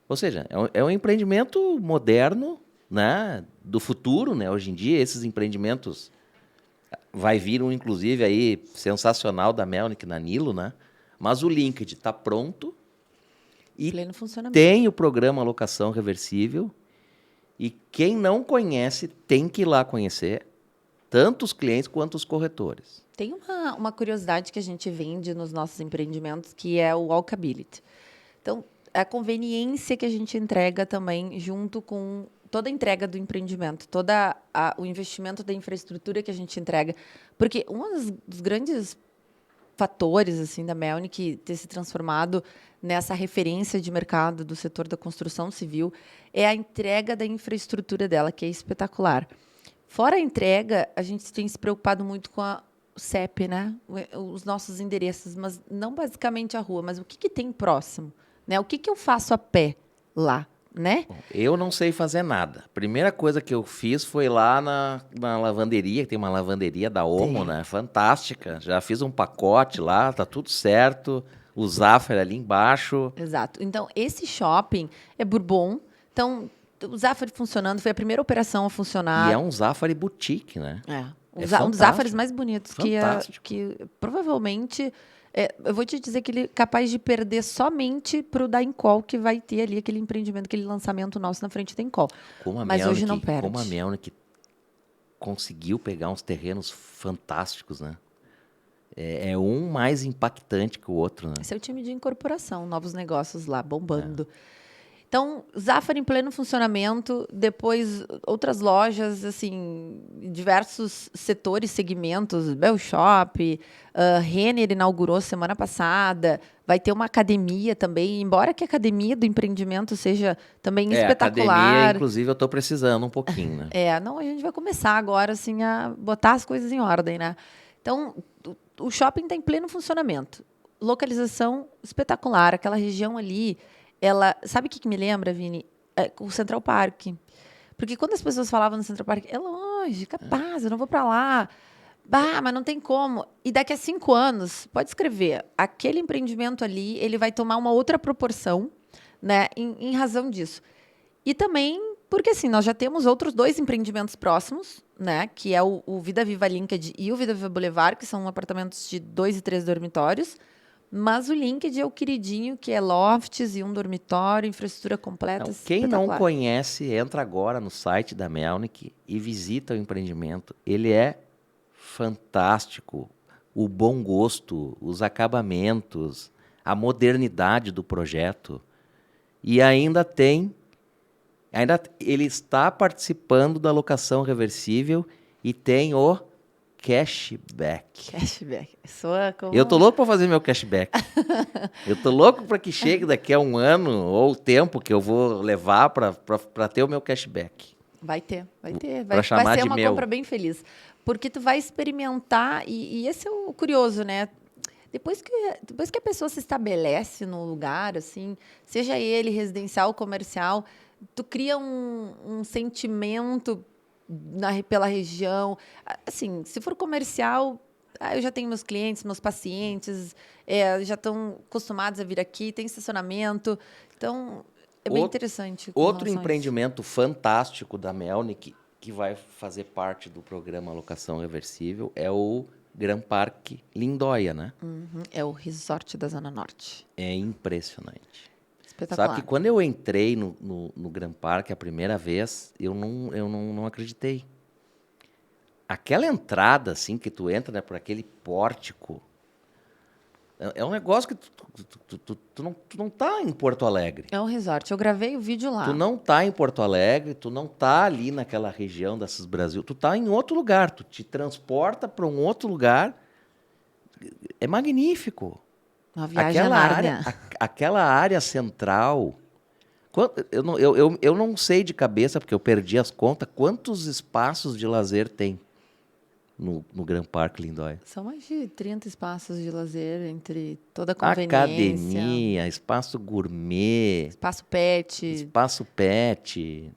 Ou seja, é um empreendimento moderno, né, do futuro, né? Hoje em dia, esses empreendimentos vai vir um, inclusive, aí, sensacional da Melnick na Nilo, né? Mas o Linked está pronto e Pleno funcionamento. tem o programa Locação Reversível. E quem não conhece tem que ir lá conhecer, tanto os clientes quanto os corretores. Tem uma curiosidade que a gente vende nos nossos empreendimentos, que é o walkability. Então, a conveniência que a gente entrega também, junto com toda a entrega do empreendimento, o investimento da infraestrutura que a gente entrega. Porque um dos grandes fatores assim da Melnick ter se transformado nessa referência de mercado do setor da construção civil é a entrega da infraestrutura dela, que é espetacular. Fora a entrega, a gente tem se preocupado muito com o CEP, né? Os nossos endereços, mas não basicamente a rua, mas o que tem próximo, né? O que eu faço a pé lá, né? Bom, eu não sei fazer nada. A primeira coisa que eu fiz foi lá na lavanderia, que tem uma lavanderia da Omo, né? Fantástica. Já fiz um pacote lá, tá tudo certo. O Zafari ali embaixo. Exato. Então, esse shopping é Bourbon. Então, o Zafari funcionando, foi a primeira operação a funcionar. E é um Zafari boutique, né? Um dos Zafaris mais bonitos Fantástico. que provavelmente... eu vou te dizer que ele é capaz de perder somente para o da Incol, que vai ter ali aquele empreendimento, aquele lançamento nosso na frente da Incol. Mas hoje não perde. Como a Melnick conseguiu pegar uns terrenos fantásticos, né? É um mais impactante que o outro, né? Esse é o time de incorporação, novos negócios lá, bombando. Então, Zafari em pleno funcionamento, depois outras lojas, assim, diversos setores, segmentos, Bell Shop, Renner inaugurou semana passada, vai ter uma academia também, embora que a academia do empreendimento seja também espetacular. Academia, inclusive, eu estou precisando um pouquinho, né? Não, a gente vai começar agora, assim, a botar as coisas em ordem, né? Então, o shopping está em pleno funcionamento. Localização espetacular, aquela região ali... Sabe o que me lembra, Vini? O Central Park. Porque quando as pessoas falavam no Central Park, é longe, capaz, eu não vou para lá. Bah, mas não tem como. E daqui a 5 anos, pode escrever, aquele empreendimento ali, ele vai tomar uma outra proporção, né, em razão disso. E também porque, assim, nós já temos outros 2 empreendimentos próximos, né, que é o Vida Viva Linked e o Vida Viva Boulevard, que são apartamentos de 2 e 3 dormitórios. Mas o Linked é o queridinho, que é lofts e um dormitório, infraestrutura completa. Quem não conhece, entra agora no site da Melnick e visita o empreendimento. Ele é fantástico. O bom gosto, os acabamentos, a modernidade do projeto. E ele está participando da locação reversível e tem o cashback. Soa como... Eu tô louco para fazer meu cashback. Eu tô louco para que chegue daqui a um ano ou o tempo que eu vou levar para ter o meu cashback. Vai ter. Vai ser uma compra bem feliz. Porque tu vai experimentar, e esse é o curioso, né? Depois que a pessoa se estabelece no lugar, assim, seja ele residencial ou comercial, tu cria um sentimento pela região. Assim, se for comercial, eu já tenho meus clientes, meus pacientes, já estão acostumados a vir aqui, tem estacionamento. Então, é bem interessante. Outro empreendimento fantástico da Melnick, que vai fazer parte do programa Locação Reversível, é o Gran Park Lindóia, né? É o resort da Zona Norte. É impressionante. Espetacular. Sabe que quando eu entrei no Gran Park a primeira vez, eu não acreditei. Aquela entrada, assim, que tu entra, né, por aquele pórtico, é um negócio que tu não tá em Porto Alegre. É um resort. Eu gravei o vídeo lá. Tu não tá em Porto Alegre, tu não tá ali naquela região dessas Brasil, tu tá em outro lugar, tu te transporta para um outro lugar. É magnífico. Uma viagem a Nárnia. Aquela área central. Eu não sei de cabeça, porque eu perdi as contas, quantos espaços de lazer tem no Gran Park Lindóia. São mais de 30 espaços de lazer, entre toda a conveniência. Academia, espaço gourmet. Espaço pet.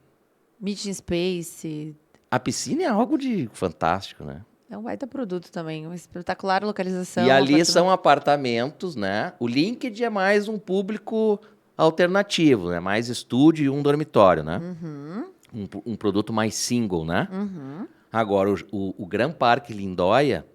Meeting space. A piscina é algo de fantástico, né? É um baita produto também, uma espetacular localização. E ali são apartamentos, né? O Linked é mais um público alternativo, né? Mais estúdio e um dormitório, né? um produto mais single, né? Uhum. Agora, o Gran Park Lindóia,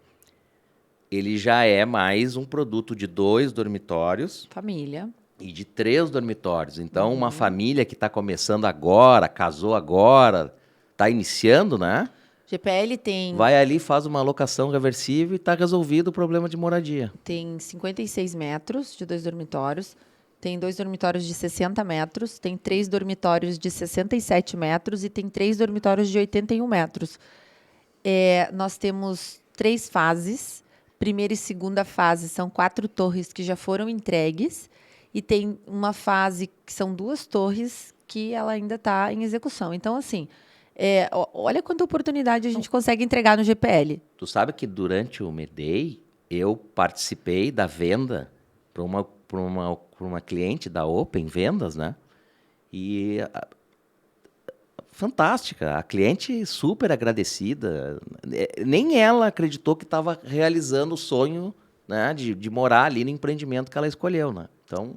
ele já é mais um produto de 2 dormitórios Família. e de 3 dormitórios. Então, uma família que está começando agora, casou agora, está iniciando, né? GPL tem, Vai ali, faz uma locação reversível e está resolvido o problema de moradia. tem 56 metros de 2 dormitórios, tem 2 dormitórios de 60 metros, tem 3 dormitórios de 67 metros e tem 3 dormitórios de 81 metros. Nós temos 3 fases. Primeira e segunda fase são 4 torres que já foram entregues. E tem uma fase que são 2 torres que ela ainda está em execução. Então, assim, olha quanta oportunidade a gente consegue entregar no GPL. Tu sabe que durante o Medei, eu participei da venda para uma cliente da Open Vendas, né? E fantástica, a cliente super agradecida. Nem ela acreditou que estava realizando o sonho, né, de morar ali no empreendimento que ela escolheu, né? Então,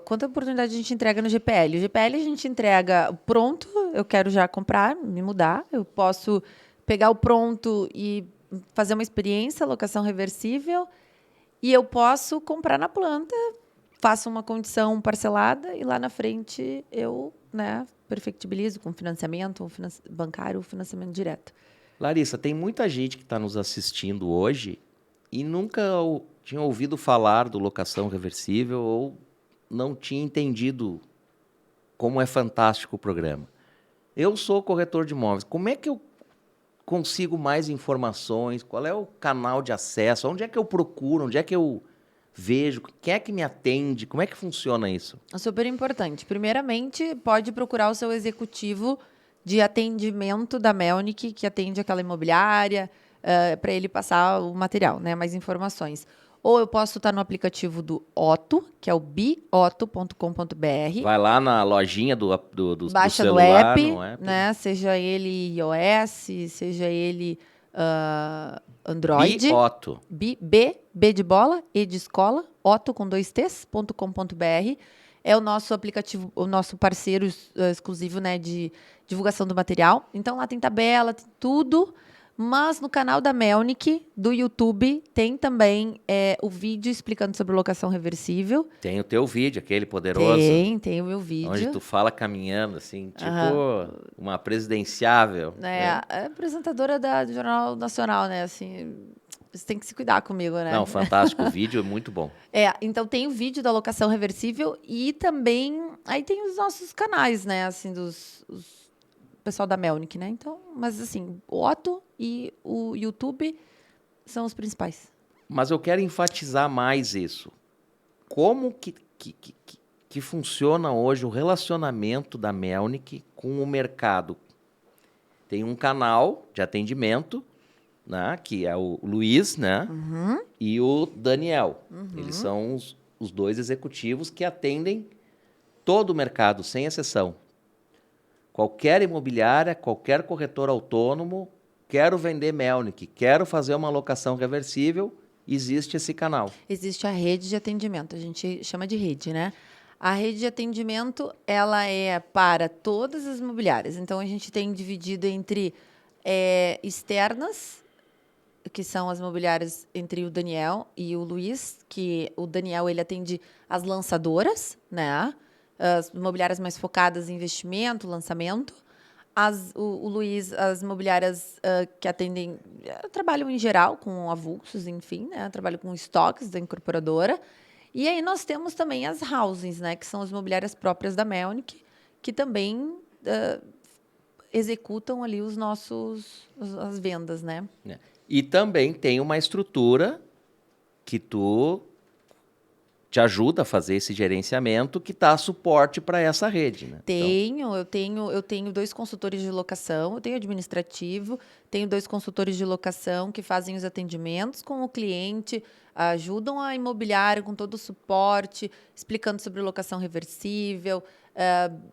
Quanta oportunidade a gente entrega no GPL? O GPL a gente entrega pronto, eu quero já comprar, me mudar. Eu posso pegar o pronto e fazer uma experiência, locação reversível, e eu posso comprar na planta, faço uma condição parcelada e lá na frente eu, né, perfectibilizo com financiamento, bancário, financiamento direto. Larissa, tem muita gente que está nos assistindo hoje e nunca tinha ouvido falar do locação reversível ou não tinha entendido como é fantástico o programa. Eu sou corretor de imóveis. Como é que eu consigo mais informações? Qual é o canal de acesso? Onde é que eu procuro? Onde é que eu vejo? Quem é que me atende? Como é que funciona isso? É super importante. Primeiramente, pode procurar o seu executivo de atendimento da Melnick, que atende aquela imobiliária, para ele passar o material, né, mais informações. Ou eu posso estar no aplicativo do Otto, que é o biotto.com.br. Vai lá na lojinha do Baixa celular, no app, né? Seja ele iOS, seja ele Android. Biotto. B de bola, E de escola, Otto com 2 T's.com.br. É o nosso aplicativo, o nosso parceiro exclusivo, né, de divulgação do material. Então lá tem tabela, tem tudo. Mas no canal da Melnick, do YouTube, tem também o vídeo explicando sobre locação reversível. Tem o teu vídeo, aquele poderoso. Tem o meu vídeo. Onde tu fala caminhando, assim, tipo uma presidenciável. É apresentadora do Jornal Nacional, né? Assim, você tem que se cuidar comigo, né? Não, fantástico. O vídeo é muito bom. Então tem o vídeo da locação reversível e também aí tem os nossos canais, né? Assim, os pessoal da Melnick, né? Então, mas assim, o Otto e o YouTube são os principais. Mas eu quero enfatizar mais isso. Como que funciona hoje o relacionamento da Melnick com o mercado? Tem um canal de atendimento, né, que é o Luiz, né, e o Daniel. Eles são os 2 executivos que atendem todo o mercado, sem exceção. Qualquer imobiliária, qualquer corretor autônomo, quero vender Melnick, quero fazer uma locação reversível, existe esse canal. Existe a rede de atendimento, a gente chama de rede, né? A rede de atendimento, ela é para todas as imobiliárias. Então, a gente tem dividido entre externas, que são as imobiliárias entre o Daniel e o Luiz, que o Daniel ele atende as lançadoras, né? As imobiliárias mais focadas em investimento, lançamento. O Luiz, as imobiliárias que atendem, trabalham em geral com avulsos, enfim, né? Trabalham com estoques da incorporadora. E aí nós temos também as housings, né? Que são as imobiliárias próprias da Melnick, que também executam ali as vendas, né? E também tem uma estrutura que tu te ajuda a fazer esse gerenciamento que dá suporte para essa rede, né? Eu tenho 2 consultores de locação, eu tenho administrativo, tenho 2 consultores de locação que fazem os atendimentos com o cliente, ajudam a imobiliária com todo o suporte, explicando sobre locação reversível,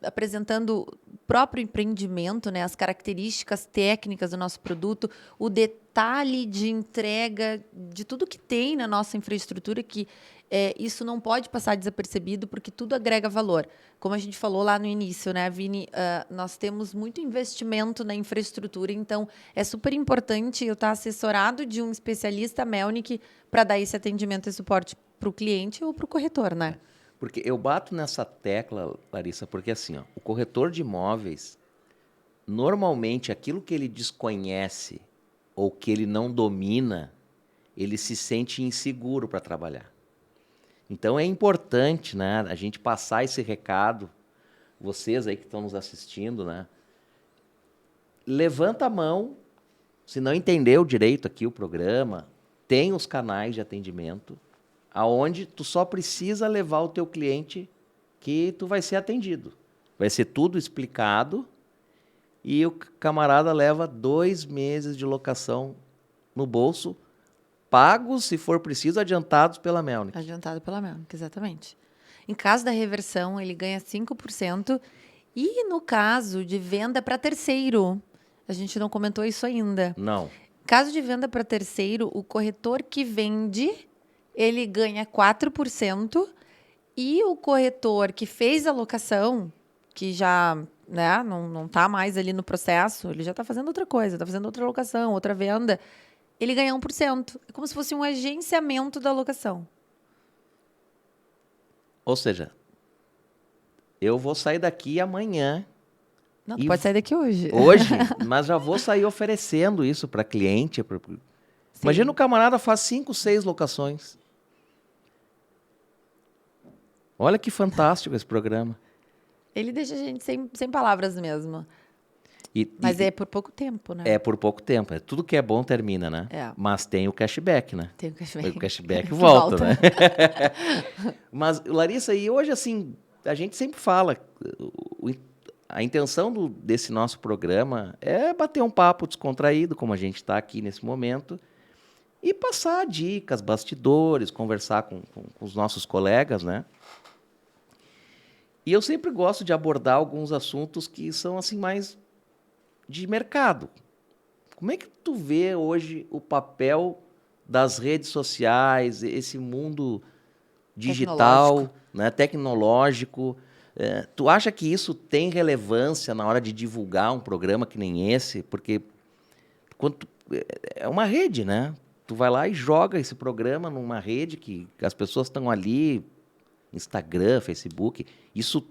apresentando o próprio empreendimento, né, as características técnicas do nosso produto, o detalhe de entrega de tudo que tem na nossa infraestrutura, que isso não pode passar desapercebido, porque tudo agrega valor. Como a gente falou lá no início, né, Vini, nós temos muito investimento na infraestrutura, então é super importante eu estar assessorado de um especialista Melnick para dar esse atendimento e suporte para o cliente ou para o corretor, né? Porque eu bato nessa tecla, Larissa, porque assim, ó, o corretor de imóveis, normalmente aquilo que ele desconhece ou que ele não domina, ele se sente inseguro para trabalhar. Então é importante, né, a gente passar esse recado, vocês aí que estão nos assistindo, né? Levanta a mão, se não entendeu direito aqui o programa, tem os canais de atendimento, aonde tu só precisa levar o teu cliente que tu vai ser atendido. Vai ser tudo explicado e o camarada leva 2 meses de locação no bolso, pagos, se for preciso, adiantados pela Melnick. Adiantado pela Melnick, exatamente. Em caso da reversão, ele ganha 5%. E no caso de venda para terceiro, a gente não comentou isso ainda. Não. Caso de venda para terceiro, o corretor que vende, ele ganha 4%. E o corretor que fez a locação, que já, né, não está mais ali no processo, ele já está fazendo outra coisa, está fazendo outra locação, outra venda, ele ganha 1%. É como se fosse um agenciamento da locação. Ou seja, eu vou sair daqui amanhã. Não, tu pode sair daqui hoje. Hoje, mas já vou sair oferecendo isso para cliente. Imagina o camarada faz 5, 6 locações. Olha que fantástico esse programa. Ele deixa a gente sem palavras mesmo. Mas é por pouco tempo, né? É por pouco tempo. Tudo que é bom termina, né? É. Mas tem o cashback, né? Tem o cashback. O cashback volta, né? Mas, Larissa, e hoje, assim, a gente sempre fala, a intenção desse nosso programa é bater um papo descontraído, como a gente está aqui nesse momento, e passar dicas, bastidores, conversar com os nossos colegas, né? E eu sempre gosto de abordar alguns assuntos que são, assim, mais de mercado. Como é que tu vê hoje o papel das redes sociais, esse mundo digital, né, tecnológico? Tu acha que isso tem relevância na hora de divulgar um programa que nem esse? Porque é uma rede, né? Tu vai lá e joga esse programa numa rede que as pessoas estão ali, Instagram, Facebook. Isso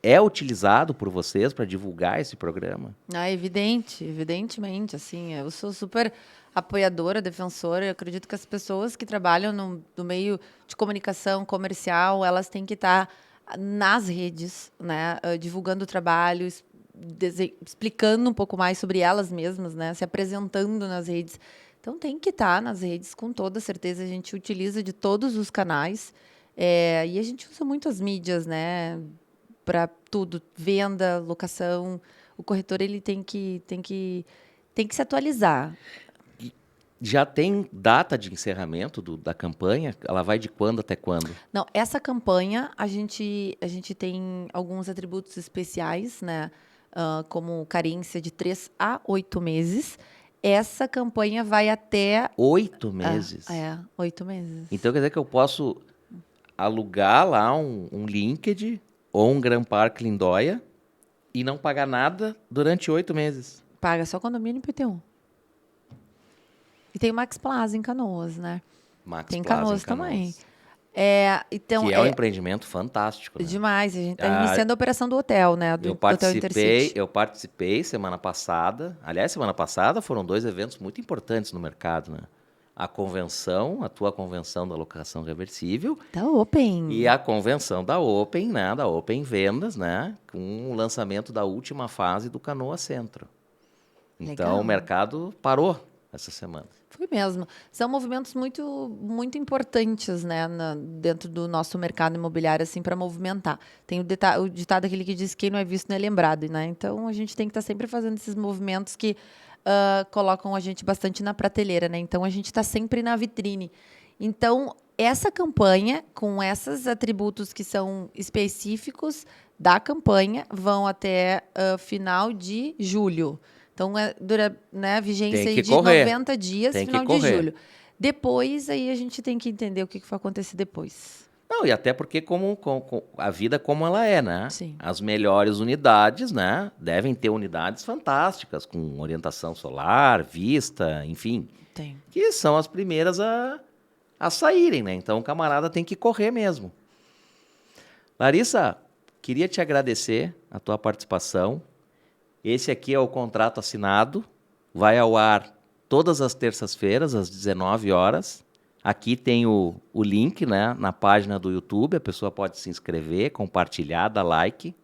é utilizado por vocês para divulgar esse programa? Evidentemente, assim, eu sou super apoiadora, defensora, eu acredito que as pessoas que trabalham no meio de comunicação comercial, elas têm que estar nas redes, né, divulgando o trabalho, explicando um pouco mais sobre elas mesmas, né, se apresentando nas redes. Então, tem que estar nas redes, com toda certeza, a gente utiliza de todos os canais, e a gente usa muito as mídias, né, para tudo, venda, locação. O corretor ele tem que se atualizar. Já tem data de encerramento da campanha? Ela vai de quando até quando? Não, essa campanha a gente tem alguns atributos especiais, né? Como carência de 3 a 8 meses. Essa campanha vai até 8 meses? 8 meses. Então quer dizer que eu posso alugar lá um LinkedIn ou um Grand Park Lindóia e não pagar nada durante 8 meses. Paga só condomínio e IPTU. E tem o Max Plaza em Canoas, né? Tem Canoas também. Então, que é um empreendimento fantástico, né? Demais. A gente está iniciando a operação do hotel, né? Do Hotel Intercity. Eu participei semana passada. Aliás, semana passada foram 2 eventos muito importantes no mercado, né? A tua convenção da locação reversível. Da Open. E a convenção da Open, né? Da Open Vendas, né? Com o lançamento da última fase do Canoa Centro. Então, Legal. O mercado parou essa semana. Foi mesmo. São movimentos muito, muito importantes, né? Dentro do nosso mercado imobiliário, assim, para movimentar. Tem o ditado aquele que diz que quem não é visto não é lembrado, né? Então, a gente tem que estar sempre fazendo esses movimentos que colocam a gente bastante na prateleira, né? Então, a gente está sempre na vitrine. Então, essa campanha, com esses atributos que são específicos da campanha, vão até final de julho. Então, dura, né, vigência Tem que de correr. 90 dias, Tem que final de correr. julho. Depois, aí a gente tem que entender o que vai acontecer depois. Não, e até porque com a vida como ela é, né? Sim. As melhores unidades, né? Devem ter unidades fantásticas, com orientação solar, vista, enfim. Tem. Que são as primeiras a saírem, né? Então o camarada tem que correr mesmo. Larissa, queria te agradecer a tua participação. Esse aqui é o contrato assinado. Vai ao ar todas as terças-feiras, às 19 horas. Aqui tem o link, né, na página do YouTube. A pessoa pode se inscrever, compartilhar, dar like.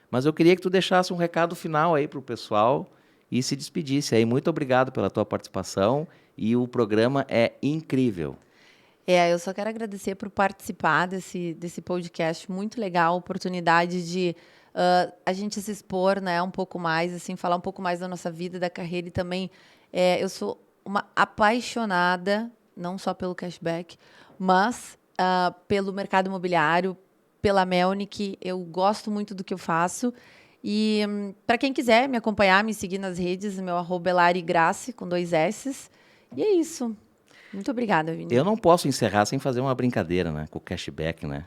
Mas eu queria que tu deixasse um recado final aí para o pessoal e se despedisse aí. Muito obrigado pela tua participação e o programa é incrível. Eu só quero agradecer por participar desse podcast, muito legal, oportunidade de a gente se expor, né, um pouco mais, assim, falar um pouco mais da nossa vida, da carreira e também eu sou uma apaixonada, não só pelo cashback, mas pelo mercado imobiliário, pela Melnick, eu gosto muito do que eu faço. E para quem quiser me acompanhar, me seguir nas redes, meu @elarigrace, com 2 S's. E é isso. Muito obrigada, Vini. Eu não posso encerrar sem fazer uma brincadeira, né? Com o cashback, né?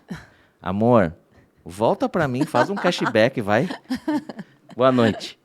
Amor, volta pra mim, faz um cashback, vai. Boa noite.